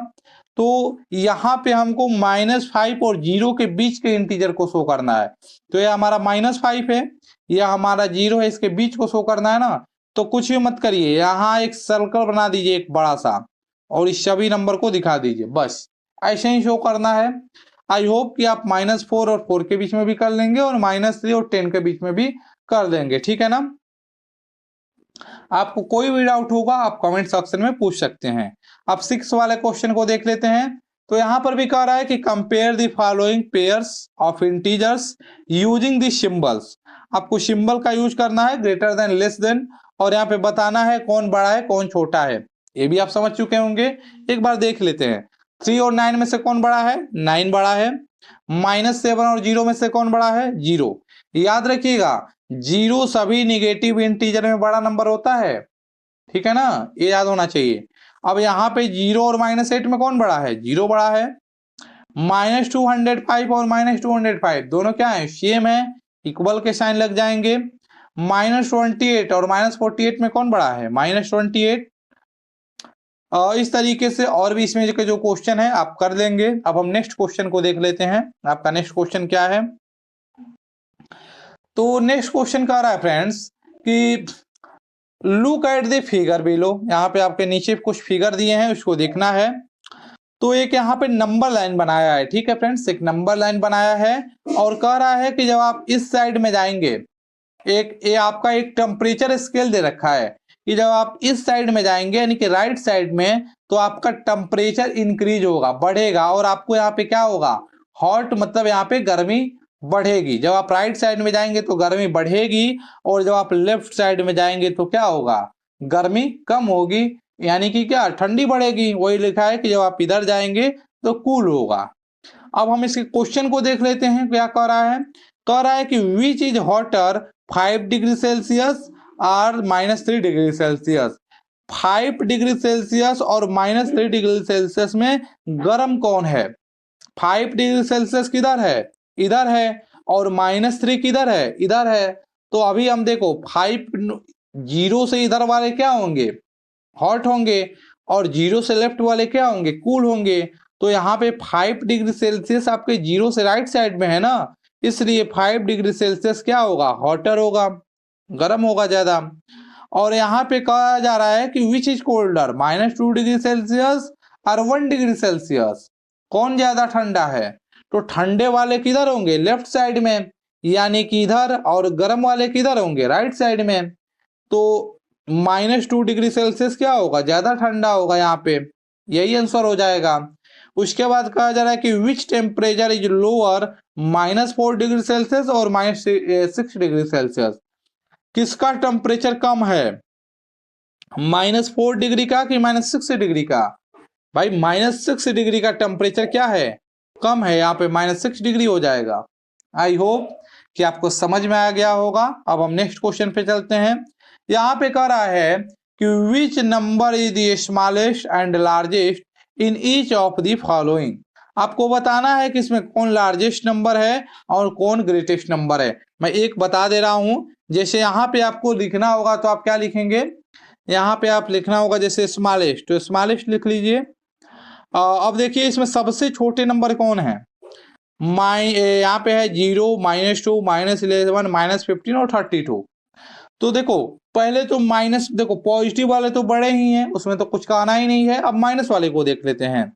तो यहाँ पे हमको -5 और 0 के बीच के इंटीजर को शो करना है। तो ये हमारा -5 है, यह हमारा 0 है, इसके बीच को शो करना है ना। तो कुछ भी मत करिए, यहाँ एक सर्कल बना दीजिए एक बड़ा सा और इस सभी नंबर को दिखा दीजिए। बस ऐसे ही शो करना है। आई होप कि आप -4 और 4 के बीच में भी कर लेंगे और -3 और 10 के बीच में भी कर देंगे। ठीक है ना। आपको कोई भी डाउट होगा आप कमेंट सेक्शन में पूछ सकते हैं। अब 6 वाले क्वेश्चन को देख लेते हैं। तो यहाँ पर भी कह रहा है कि compare the following pairs of integers using the symbols. आपको सिंबल का यूज करना है, ग्रेटर देन, लेस देन, और यहाँ पे बताना है कौन बड़ा है कौन छोटा है। ये भी आप समझ चुके होंगे। एक बार देख लेते हैं। 3 और 9 में से कौन बड़ा है, 9 बड़ा है। -7 और 0 में से कौन बड़ा है, 0। याद रखिएगा 0 सभी निगेटिव इंटीजर में बड़ा नंबर होता है। ठीक है ना, ये याद होना चाहिए। अब यहाँ पे 0 और -8 में कौन बड़ा है, 0 बड़ा है। -205 और -205 दोनों क्या है, सेम है, इक्वल के साइन लग जाएंगे। -28 और -48 में कौन बड़ा है, -28। इस तरीके से और भी इसमें के जो क्वेश्चन है आप कर लेंगे। अब हम नेक्स्ट क्वेश्चन को देख लेते हैं। आपका नेक्स्ट क्वेश्चन क्या है। तो नेक्स्ट क्वेश्चन कह रहा है फ्रेंड्स कि look at the figure below. यहाँ पे आपके नीचे कुछ फिगर दिए हैं, उसको देखना है। तो एक यहाँ पे नंबर लाइन बनाया है। ठीक है फ्रेंड्स, एक नंबर लाइन बनाया है और कह रहा है कि जब आप इस साइड में जाएंगे, ये आपका एक टेम्परेचर स्केल दे रखा है कि जब आप इस साइड में जाएंगे यानी कि राइट साइड में, तो आपका टेम्परेचर इंक्रीज होगा, बढ़ेगा, और आपको यहाँ पे क्या होगा, हॉट मतलब यहाँ पे गर्मी बढ़ेगी। जब आप राइट साइड में जाएंगे तो गर्मी बढ़ेगी, और जब आप लेफ्ट साइड में जाएंगे तो क्या होगा, गर्मी कम होगी, यानी कि क्या, ठंडी बढ़ेगी। वही लिखा है कि जब आप इधर जाएंगे तो कूल होगा। अब हम इसके क्वेश्चन को देख लेते हैं, क्या कह रहा है। कह रहा है कि which is hotter 5 degree Celsius और -3 डिग्री सेल्सियस। 5 डिग्री सेल्सियस और -3 डिग्री सेल्सियस में गर्म कौन है। 5 डिग्री सेल्सियस किधर है, इधर है, और -3 किधर है, इधर है। तो अभी हम देखो 5 जीरो से इधर वाले क्या होंगे, हॉट होंगे, और जीरो से लेफ्ट वाले क्या होंगे, कूल होंगे। तो यहाँ पे 5 डिग्री सेल्सियस आपके जीरो से राइट साइड में है ना, इसलिए 5 डिग्री सेल्सियस क्या होगा, हॉटर होगा, गर्म होगा ज्यादा। और यहाँ पे कहा जा रहा है कि which is colder, -2 degree Celsius और 1 डिग्री सेल्सियस, कौन ज्यादा ठंडा है। तो ठंडे वाले किधर होंगे, लेफ्ट साइड में, यानी कि इधर, और गर्म वाले किधर होंगे, राइट साइड में। तो -2 डिग्री सेल्सियस क्या होगा, ज्यादा ठंडा होगा यहाँ पे, यही आंसर हो जाएगा। उसके बाद कहा जा रहा है कि which temperature is lower, -4 degree Celsius और -6 डिग्री सेल्सियस। किसका टेम्परेचर कम है, -4 डिग्री का कि -6 डिग्री का। भाई -6 डिग्री का टेम्परेचर क्या है, कम है, यहाँ पे -6 डिग्री हो जाएगा। आई होप कि आपको समझ में आ गया होगा। अब हम नेक्स्ट क्वेश्चन पे चलते हैं। यहाँ पे कह रहा है कि which number is the smallest and largest in each of the following. आपको बताना है कि इसमें कौन लार्जेस्ट नंबर है और कौन ग्रेटेस्ट नंबर है। मैं एक बता दे रहा हूं, जैसे यहाँ पे आपको लिखना होगा तो आप क्या लिखेंगे, यहाँ पे आप लिखना होगा जैसे स्मॉलेस्ट, तो स्मॉलेस्ट लिख लीजिए। अब देखिए इसमें सबसे छोटे नंबर कौन है, यहाँ पे है 0, -2, -11, -15 और 32। तो देखो पहले तो माइनस, देखो पॉजिटिव वाले तो बड़े ही हैं, उसमें तो कुछ कहना ही नहीं है। अब माइनस वाले को देख लेते हैं।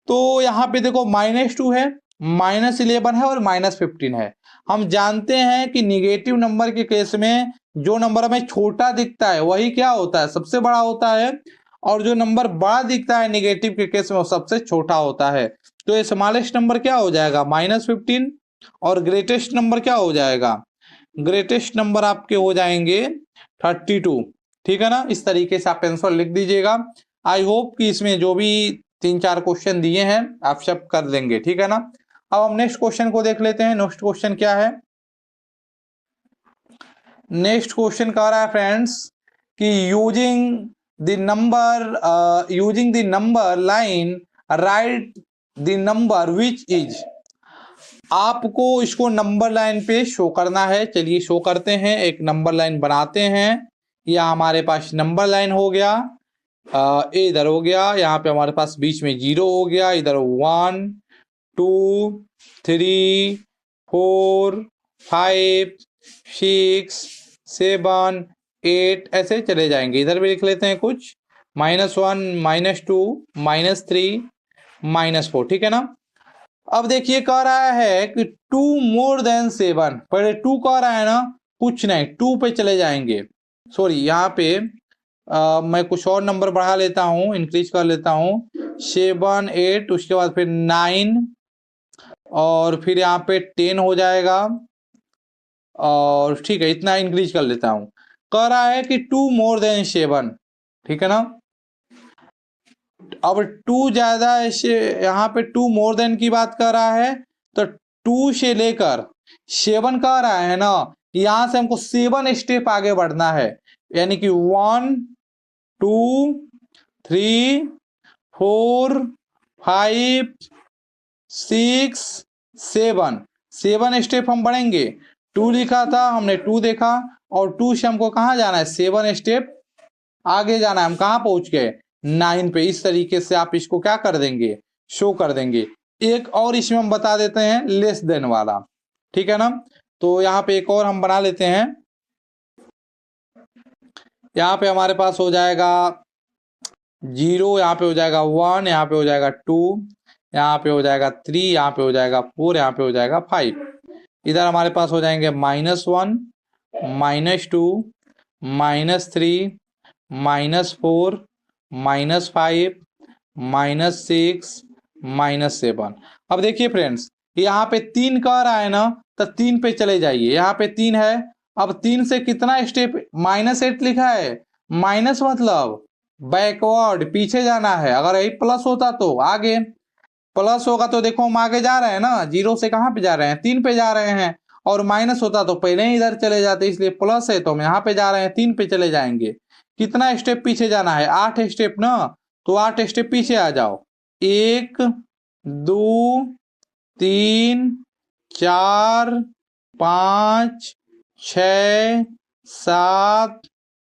तो यहाँ पे देखो -2 है, -11 है और -15 है। हम जानते हैं कि निगेटिव नंबर के केस में जो नंबर हमें छोटा दिखता है वही क्या होता है, सबसे बड़ा होता है, और जो नंबर बड़ा दिखता है निगेटिव के केस में वो सबसे छोटा होता है। तो ये स्मॉलेस्ट नंबर क्या हो जाएगा, -15, और ग्रेटेस्ट नंबर क्या हो जाएगा, ग्रेटेस्ट नंबर आपके हो जाएंगे 32। ठीक है ना, इस तरीके से आप आंसर लिख दीजिएगा। आई होप कि इसमें जो भी 3-4 क्वेश्चन दिए हैं आप सब कर देंगे। ठीक है ना। अब हम नेक्स्ट क्वेश्चन को देख लेते हैं। नेक्स्ट क्वेश्चन क्या है, नेक्स्ट क्वेश्चन कह रहा है फ्रेंड्स कि using the number line right the number which is. आपको इसको नंबर लाइन पे शो करना है। चलिए शो करते हैं, एक नंबर लाइन बनाते हैं। या हमारे पास नंबर लाइन हो गया, इधर हो गया, यहाँ पे हमारे पास बीच में 0 हो गया, इधर 1 2 3 4 5 6 7 8 ऐसे चले जाएंगे। इधर भी लिख लेते हैं कुछ, -1 -2 -3 -4। ठीक है ना। अब देखिए कह रहा है कि 2 मोर देन 7, पहले 2 कह रहा है ना, कुछ नहीं 2 पे चले जाएंगे। सॉरी यहाँ पे मैं कुछ और नंबर बढ़ा लेता हूँ, इंक्रीज कर लेता हूँ, 7 8, उसके बाद फिर 9, और फिर यहाँ पे 10 हो जाएगा, और ठीक है इतना इंक्रीज कर लेता हूँ। कह रहा है कि 2 मोर देन 7। ठीक है ना। अब 2 ज्यादा ऐसे, यहाँ पे 2 मोर देन की बात कर रहा है, तो 2 से लेकर 7 कह रहा है ना, यहां से हमको 7 स्टेप आगे बढ़ना है, यानी कि 1 2 3 4 5 6 7 स्टेप हम बढ़ेंगे। 2 लिखा था हमने, 2 देखा, और 2 से हमको कहाँ जाना है, 7 स्टेप आगे जाना है। हम कहाँ पहुंच गए, 9 पे। इस तरीके से आप इसको क्या कर देंगे, शो कर देंगे। एक और इसमें हम बता देते हैं, लेस देन वाला। ठीक है ना। तो यहाँ पे एक और हम बना लेते हैं। यहाँ पे हमारे पास हो जाएगा 0, यहाँ पे हो जाएगा 1, यहाँ पे हो जाएगा 2, यहाँ पे हो जाएगा 3, यहाँ पे हो जाएगा 4, यहाँ पे हो जाएगा 5। इधर हमारे पास हो जाएंगे -1 -2 -3 -4 -5 -6 -7। अब देखिए फ्रेंड्स, यहाँ पे 3 कह रहा है ना, तो 3 पे चले जाइए। यहाँ पे 3 है, अब 3 से कितना स्टेप, -8 लिखा है, माइनस मतलब बैकवर्ड, पीछे जाना है। अगर यही प्लस होता तो आगे, प्लस होगा तो देखो हम आगे जा रहे हैं ना, 0 से कहाँ पे जा रहे हैं, 3 पे जा रहे हैं। और माइनस होता तो पहले ही इधर चले जाते, इसलिए प्लस है तो हम यहाँ पे जा रहे हैं, 3 पे चले जाएंगे। कितना स्टेप पीछे जाना है, 8 स्टेप ना, तो 8 स्टेप पीछे आ जाओ। 1 2 3 4 5 6 7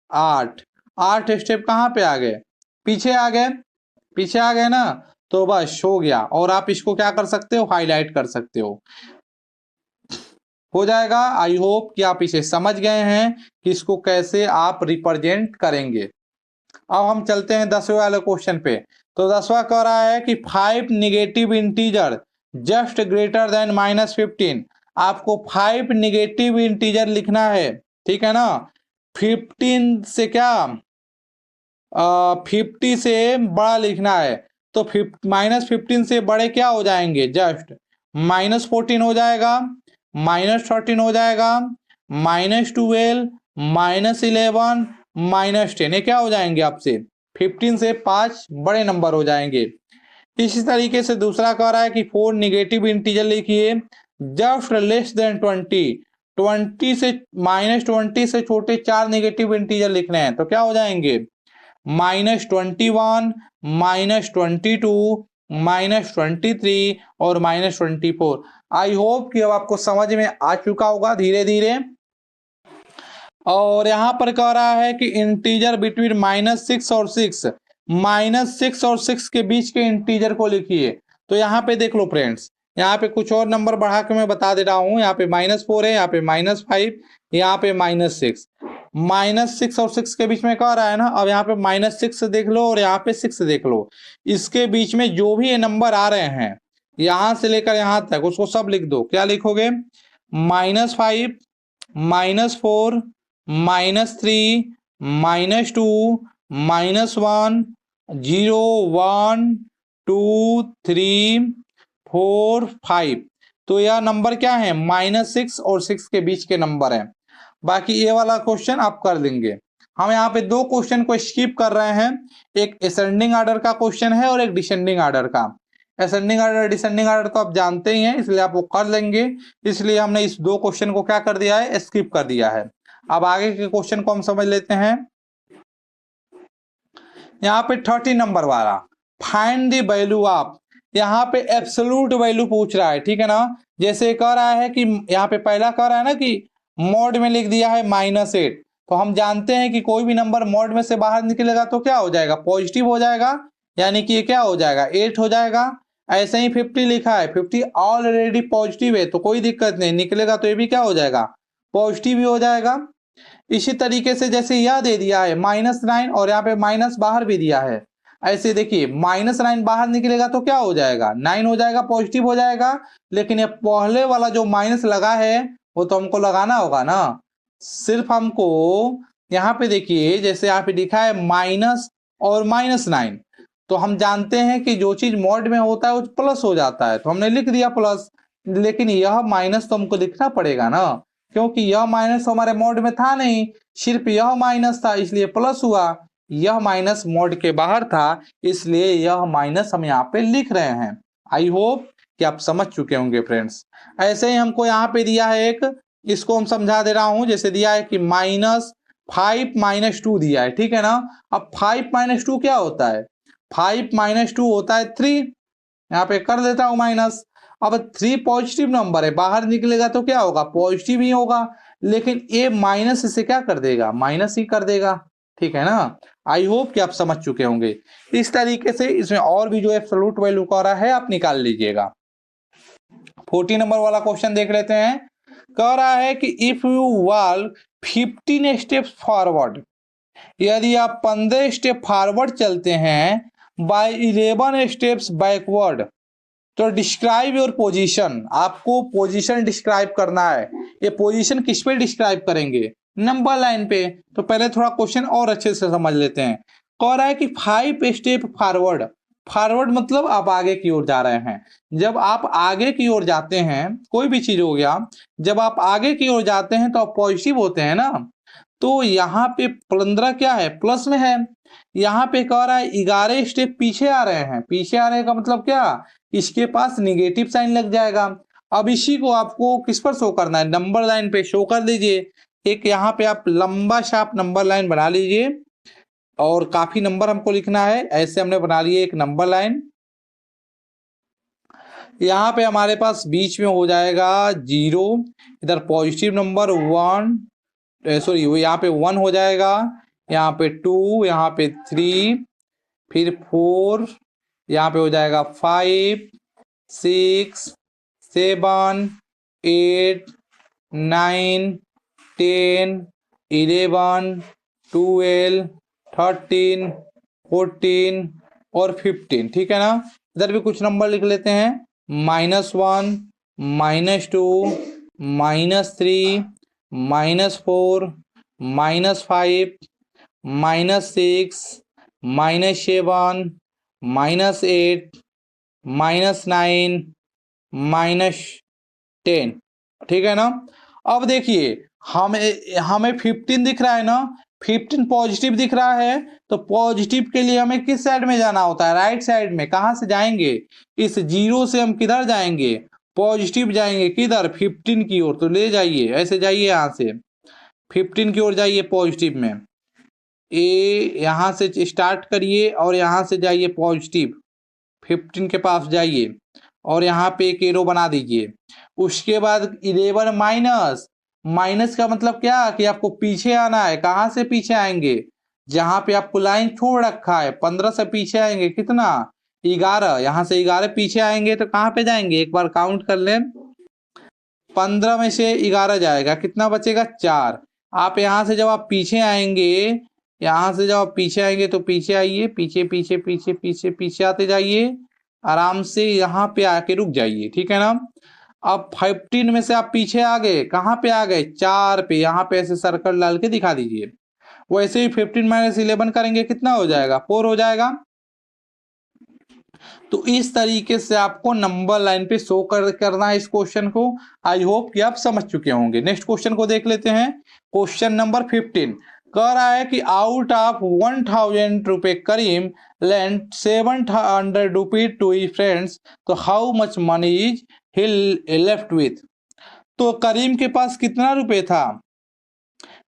8, 8 स्टेप कहाँ पे आ गए, पीछे आ गए, पीछे आ गए ना, तो बस हो गया। और आप इसको क्या कर सकते हो, हाईलाइट कर सकते हो जाएगा। आई होप कि आप इसे समझ गए हैं कि इसको कैसे आप रिप्रेजेंट करेंगे। अब हम चलते हैं 10वें वाले क्वेश्चन पे। तो 10वां कह रहा है कि 5 negative integer just greater than -15। आपको 5 नेगेटिव इंटीजर लिखना है, ठीक है ना। 15 से क्या, 50 से बड़ा लिखना है, तो -15 से बड़े क्या हो जाएंगे, जस्ट -14 हो जाएगा, -13 हो जाएगा, -12, -11, -10, ये क्या हो जाएंगे आपसे, 15 से 5 बड़े नंबर हो जाएंगे। इसी तरीके से दूसरा कह रहा है कि 4 नेगेटिव इंटीजर लिखिए जस्ट लेस देन 20। 20 से -20 से छोटे 4 नेगेटिव इंटीजर लिखने हैं, तो क्या हो जाएंगे, -21, -22, -23 और -24। आई होप कि अब आपको समझ में आ चुका होगा धीरे धीरे। और यहाँ पर कह रहा है कि इंटीजर बिटवीन -6 और 6, -6 और 6 के बीच के इंटीजर को लिखिए। तो यहाँ पे देख लो फ्रेंड्स, यहाँ पे कुछ और नंबर बढ़ा के मैं बता दे रहा हूँ। यहाँ पे -4 है, यहाँ पे -5, यहाँ पे -6। -6 और 6 के बीच में कह रहा है ना, अब यहाँ पे -6 देख लो और यहाँ पे 6 देख लो। इसके बीच में जो भी ये नंबर आ रहे हैं, यहाँ से लेकर यहाँ तक, उसको सब लिख दो। क्या लिखोगे, -5, -4, -3, -2, -1, 0, 1, 2, 3, 4, 5। तो यह नंबर क्या है, -6 और 6 के बीच के नंबर है। बाकी ये वाला क्वेश्चन आप कर लेंगे। हम यहाँ पे 2 क्वेश्चन को स्किप कर रहे हैं, एक असेंडिंग ऑर्डर का क्वेश्चन है और एक डिसेंडिंग ऑर्डर का। असेंडिंग ऑर्डर डिसेंडिंग ऑर्डर तो आप जानते ही हैं, इसलिए आप वो कर लेंगे। इसलिए हमने इस 2 क्वेश्चन को क्या कर दिया है, स्किप कर दिया है। अब आगे के क्वेश्चन को हम समझ लेते हैं। यहाँ पे 30 नंबर वाला, फाइंड द वैल्यू ऑफ, यहाँ पे एब्सोल्यूट वैल्यू पूछ रहा है, ठीक है ना। जैसे कह रहा है कि यहाँ पे पहला कह रहा है ना कि मॉड में लिख दिया है -8, तो हम जानते हैं कि कोई भी नंबर मॉड में से बाहर निकलेगा तो क्या हो जाएगा, पॉजिटिव हो जाएगा, यानी कि ये क्या हो जाएगा, 8 हो जाएगा। ऐसे ही 50 लिखा है, 50 ऑलरेडी पॉजिटिव है तो कोई दिक्कत नहीं, निकलेगा तो ये भी क्या हो जाएगा, पॉजिटिव ही हो जाएगा। इसी तरीके से जैसे यह दे दिया है -9 और यहाँ पे माइनस बाहर भी दिया है, ऐसे देखिए -9 बाहर निकलेगा तो क्या हो जाएगा, 9 हो जाएगा, पॉजिटिव हो जाएगा। लेकिन ये पहले वाला जो माइनस लगा है वो तो हमको लगाना होगा ना, सिर्फ हमको यहाँ पे देखिए जैसे यहाँ पे लिखा है माइनस और -9, तो हम जानते हैं कि जो चीज मॉड में होता है वो प्लस हो जाता है, तो हमने लिख दिया प्लस। लेकिन यह माइनस तो हमको लिखना पड़ेगा ना, क्योंकि यह माइनस हमारे मोड में था नहीं, सिर्फ यह माइनस था इसलिए प्लस हुआ। यह माइनस मोड के बाहर था इसलिए यह माइनस हम यहाँ पे लिख रहे हैं। आई होप कि आप समझ चुके होंगे फ्रेंड्स। ऐसे ही हमको यहाँ पे दिया है एक, इसको हम समझा दे रहा हूं। जैसे दिया है कि -5 -2 दिया है, ठीक है ना। अब 5 - 2 क्या होता है, 5 - 2 होता है 3, यहाँ पे कर देता हूं माइनस। अब 3 पॉजिटिव नंबर है, बाहर निकलेगा तो क्या होगा, पॉजिटिव ही होगा। लेकिन ये माइनस इसे क्या कर देगा, माइनस ही कर देगा, ठीक है ना। आई होप कि आप समझ चुके होंगे। इस तरीके से इसमें और भी जो एब्सोल्यूट वैल्यू का रहा है आप निकाल लीजिएगा। 40 नंबर वाला क्वेश्चन देख लेते हैं। कह रहा है कि if you walk 15 steps forward, यदि आप 15 स्टेप फॉरवर्ड चलते हैं बाय 11 स्टेप्स बैकवर्ड, तो डिस्क्राइब योर पोजीशन, आपको पोजीशन डिस्क्राइब करना है। ये पोजीशन किस पे डिस्क्राइब करेंगे, नंबर लाइन पे। तो पहले थोड़ा क्वेश्चन और अच्छे से समझ लेते हैं। कह रहा है कि 5 स्टेप फॉरवर्ड, फॉरवर्ड मतलब आप आगे की ओर जा रहे हैं। जब आप आगे की ओर जाते हैं, कोई भी चीज हो गया, जब आप आगे की ओर जाते हैं तो आप पॉजिटिव होते हैं ना। तो यहाँ पे 15 क्या है, प्लस में है। यहाँ पे कह रहा है 11 स्टेप पीछे आ रहे हैं। पीछे आ रहे का मतलब क्या, इसके पास निगेटिव साइन लग जाएगा। अब इसी को आपको किस पर शो करना है, नंबर लाइन पे शो कर दीजिए। एक यहाँ पे आप लंबा शार्प नंबर लाइन बना लीजिए, और काफी नंबर हमको लिखना है। ऐसे हमने बना लिए एक नंबर लाइन। यहाँ पे हमारे पास बीच में हो जाएगा 0, इधर पॉजिटिव नंबर 1, सॉरी यहाँ पे 1 हो जाएगा, यहाँ पे 2, यहाँ पे 3, फिर 4, यहाँ पे हो जाएगा 5, 6, 7, 8, 9, 10, 11, 12, 13, 14 और 15। ठीक है ना। इधर भी कुछ नंबर लिख लेते हैं, -1, -2, -3, -4, -5, -6, -7, -8, -9, -10। ठीक है ना। अब देखिए हमें हमें 15 दिख रहा है ना, 15 पॉजिटिव दिख रहा है। तो पॉजिटिव के लिए हमें किस साइड में जाना होता है, राइट साइड में। कहां से जाएंगे, इस 0 से हम किधर जाएंगे, पॉजिटिव जाएंगे। किधर, 15 की ओर। तो ले जाइए, ऐसे जाइए, यहाँ से 15 की ओर जाइए पॉजिटिव में। यहाँ से स्टार्ट करिए और यहाँ से जाइए पॉजिटिव, 15 के पास जाइए और यहाँ पे एक एरो बना दीजिए। उसके बाद 11 माइनस, माइनस का मतलब क्या कि आपको पीछे आना है। कहाँ से पीछे आएंगे, जहां पे आपको लाइन छोड़ रखा है 15 से पीछे आएंगे। कितना, 11। यहाँ से 11 पीछे आएंगे तो कहाँ पे जाएंगे, एक बार काउंट कर लें। 15 में से 11 जाएगा, कितना बचेगा, 4। आप यहाँ से जब आप पीछे आएंगे, यहाँ से जब आप पीछे आएंगे तो पीछे आइए, पीछे पीछे पीछे पीछे पीछे आते जाइए, आराम से यहाँ पे आके रुक जाइए। ठीक है ना। अब 15 में से आप पीछे आ गए, कहाँ पे आ गए, 4 पे। यहाँ पे ऐसे सर्कल डाल के दिखा दीजिए। वैसे ही 15 - 11 करेंगे, कितना हो जाएगा, 4 हो जाएगा। तो इस तरीके से आपको नंबर लाइन पे शो करना है इस क्वेश्चन को। आई होप कि आप समझ चुके होंगे। नेक्स्ट क्वेश्चन को देख लेते हैं। क्वेश्चन नंबर 15 कह रहा है कि आउट ऑफ 1000 रुपए Karim lent 700 rupee to his friends, तो how much money is he left with. तो करीम के पास कितना रुपए था,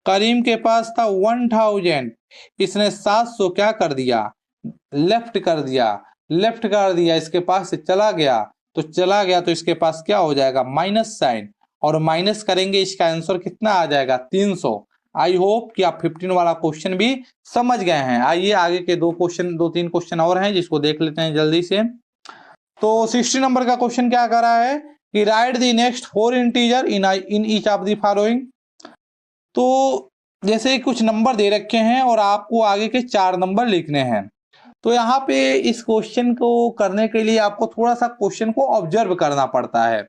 करीम के पास था 1000। इसने 700 क्या कर दिया, लेफ्ट कर दिया। लेफ्ट कर दिया, इसके पास से चला गया। तो चला गया तो इसके पास क्या हो जाएगा, माइनस साइन। और माइनस करेंगे, इसका आंसर कितना आ जाएगा, 300। आई होप कि आप 15 वाला क्वेश्चन भी समझ गए हैं। आइए आगे के दो तीन क्वेश्चन और हैं, जिसको देख लेते हैं जल्दी से। तो 60 नंबर का क्वेश्चन क्या कर रहा है कि right the next 4 integer in each of the following. तो जैसे कुछ नंबर दे रखे हैं और आपको आगे के 4 नंबर लिखने हैं। तो यहाँ पे इस क्वेश्चन को करने के लिए आपको थोड़ा सा क्वेश्चन को ऑब्जर्व करना पड़ता है।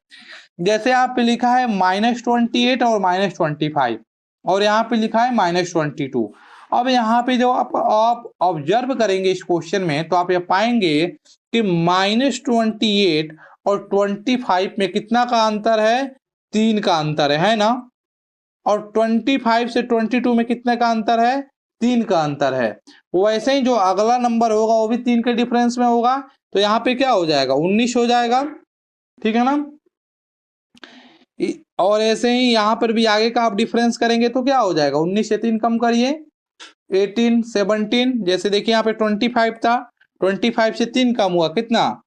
जैसे यहाँ पे लिखा है -28 और -25, और यहाँ पे लिखा है -22। अब यहाँ पे जब आप ऑब्जर्व करेंगे इस क्वेश्चन में, तो आप ये पाएंगे कि -28 और 25 में कितना का अंतर है, 3 का अंतर है ना। और 25 से 22 में कितने का अंतर है, 3 का अंतर है। वैसे ही जो अगला नंबर होगा वो भी 3 के डिफरेंस में होगा। तो यहाँ पे क्या हो जाएगा, 19 हो जाएगा। ठीक है ना। और ऐसे ही यहाँ पर भी आगे का आप डिफरेंस करेंगे तो क्या हो जाएगा, 19 से 3 कम करिए, 18, 17। जैसे देखिए यहाँ पे 25 था, 25 से 3 कम हुआ, कितना,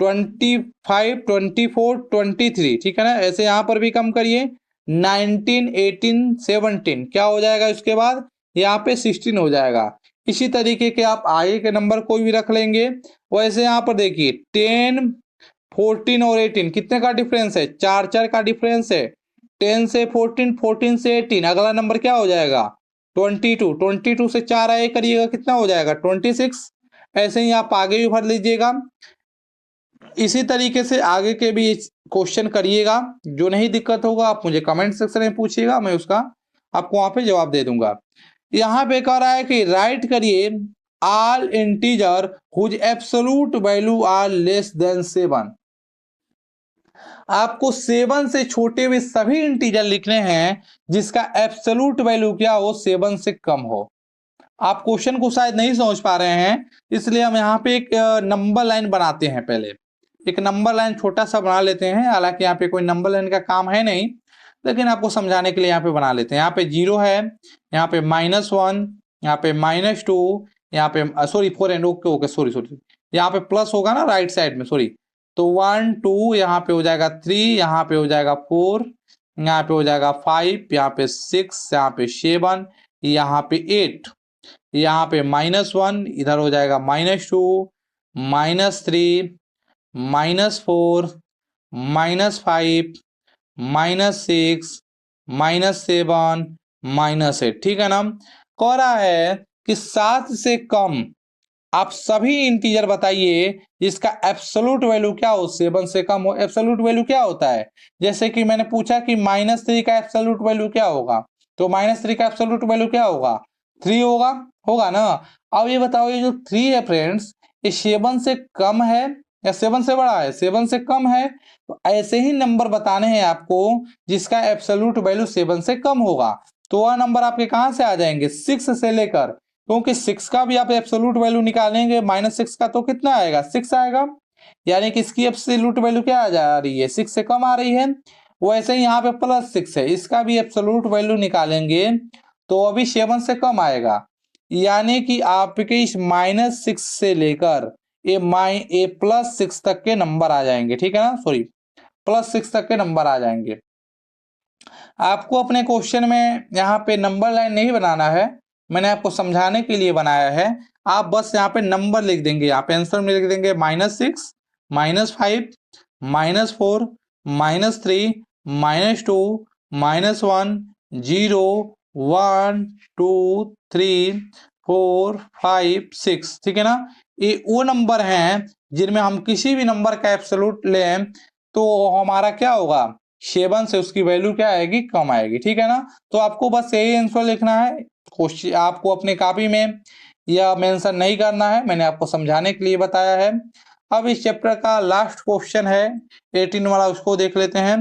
25, 24, 23। ठीक है ना। ऐसे यहाँ पर भी कम करिए, 19, 18, 17 क्या हो जाएगा, इसके बाद यहाँ पे 16 हो जाएगा। इसी तरीके के आप आगे के नंबर कोई भी रख लेंगे। वैसे यहाँ पर देखिए 10, 14 और 18 कितने का डिफरेंस है, 4 का डिफरेंस है। 10 से 14, 14 से 18, अगला नंबर क्या हो जाएगा, 22। 22 से 4 आए करिएगा, कितना हो जाएगा, 26। ऐसे ही आप आगे भी भर लीजिएगा। इसी तरीके से आगे के भी क्वेश्चन करिएगा। जो नहीं दिक्कत होगा आप मुझे कमेंट सेक्शन में पूछिएगा, मैं उसका आपको वहां पे जवाब दे दूंगा। यहाँ पे कह रहा है कि राइट करिए all integer whose absolute value are less than 7। आपको 7 से छोटे हुए सभी इंटीजर लिखने हैं जिसका एब्सोल्यूट वैल्यू क्या हो, 7 से कम हो। आप क्वेश्चन को शायद नहीं समझ पा रहे हैं, इसलिए हम यहाँ पे एक नंबर लाइन बनाते हैं। पहले एक नंबर लाइन छोटा सा बना लेते हैं, हालांकि यहाँ पे कोई नंबर लाइन का काम है नहीं, लेकिन आपको समझाने के लिए यहाँ पे बना लेते हैं। यहाँ पे 0 है, यहाँ पे -1, यहाँ पे -2, यहाँ पे sorry 4 and okay okay sorry यहाँ पे प्लस होगा ना राइट साइड में, सॉरी। तो 1 2 यहाँ पे हो जाएगा 3, यहाँ पे हो जाएगा 4, यहाँ पे हो जाएगा 5, यहाँ पे 6, यहाँ पे 7, यहाँ पे 8, यहाँ पे -1, इधर हो जाएगा -2, -3, -4, -5, -6, -7, -8। ठीक है ना। कह रहा है कि 7 से कम आप सभी इंटीजर बताइए जिसका एब्सोल्यूट वैल्यू क्या हो, 7 से कम हो। एब्सोल्यूट वैल्यू क्या होता है, जैसे कि मैंने पूछा कि -3 का एब्सोल्यूट वैल्यू क्या होगा, तो -3 का एब्सोल्यूट वैल्यू क्या होगा, 3 होगा ना। अब ये बताओ, ये जो 3 है फ्रेंड्स, ये 7 से कम है या 7 से बड़ा है, 7 से कम है। तो ऐसे ही नंबर बताने हैं आपको जिसका एब्सोल्यूट वैल्यू 7 से कम होगा। तो वह नंबर आपके कहां से आ जाएंगे, 6 से लेकर, क्योंकि 6 का भी आप एब्सोल्यूट वैल्यू निकालेंगे, -6 का तो कितना आएगा, 6 आएगा। यानी कि इसकी एब्सोल्यूट वैल्यू क्या आ जा रही है, 6 से कम आ रही है। वैसे ही यहाँ पे +6 है, इसका भी एब्सोल्यूट वैल्यू निकालेंगे तो अभी 7 से कम आएगा। यानी कि आपके इस -6 से लेकर ए +6 तक के नंबर आ जाएंगे। ठीक है ना, सॉरी +6 तक के नंबर आ जाएंगे। आपको अपने क्वेश्चन में यहाँ पे नंबर लाइन नहीं बनाना है, मैंने आपको समझाने के लिए बनाया है। आप बस यहाँ पे नंबर लिख देंगे, यहाँ पे आंसर में लिख देंगे -6, -5, -4, -3, -2, -1, 0, 1 2 3 4 5 6। ठीक है ना। ये वो नंबर हैं जिनमें हम किसी भी नंबर का एब्सोल्यूट लें तो हमारा क्या होगा, 7 से उसकी वैल्यू क्या आएगी, कम आएगी। ठीक है ना। तो आपको बस यही आंसर लिखना है, क्वेश्चन आपको अपने कॉपी में या मेंशन नहीं करना है, मैंने आपको समझाने के लिए बताया है। अब इस चैप्टर का लास्ट क्वेश्चन है 18 वाला, उसको देख लेते हैं।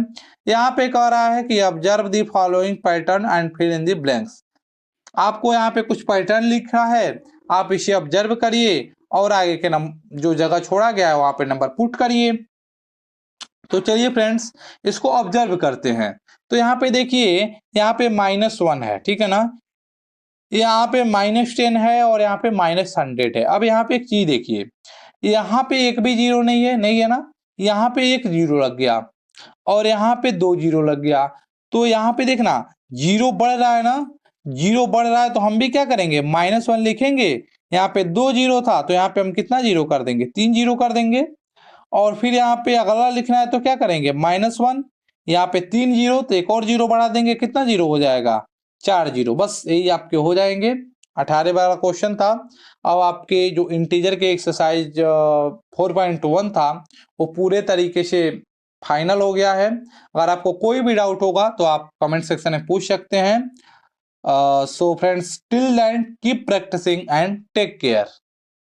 यहाँ पे कह रहा है कि observe the following pattern and fill in the blanks. आपको यहाँ पे कुछ पैटर्न लिखा है, आप इसे ऑब्जर्व करिए और आगे के जो जगह छोड़ा गया है वहां पे नंबर पुट करिए। तो चलिए फ्रेंड्स इसको ऑब्जर्व करते हैं। तो यहाँ पे देखिए, यहाँ पे -1 है, ठीक है ना, यहाँ पे -10 है और यहाँ पे -100 है। अब यहाँ पे एक चीज देखिए, यहाँ पे एक भी 0 नहीं है, नहीं है ना, यहाँ पे एक 0 लग गया और यहाँ पे 2 0 लग गया। तो यहाँ पे देखना 0 बढ़ रहा है ना, 0 बढ़ रहा है तो हम भी क्या करेंगे, -1 लिखेंगे। यहाँ पे 2 0 था तो यहाँ पे हम कितना 0 कर देंगे, 3 0 कर देंगे। और फिर यहाँ पे अगला लिखना है तो क्या करेंगे, -1, यहाँ पे 3 0 तो एक और 0 बढ़ा देंगे, कितना 0 हो जाएगा, 4 0। बस यही आपके हो जाएंगे। 18 वाला क्वेश्चन था। अब आपके जो इंटीजर के एक्सरसाइज 4.1 था वो पूरे तरीके से फाइनल हो गया है। अगर आपको कोई भी डाउट होगा तो आप कमेंट सेक्शन में पूछ सकते हैं। So friends, till then keep practicing and take care.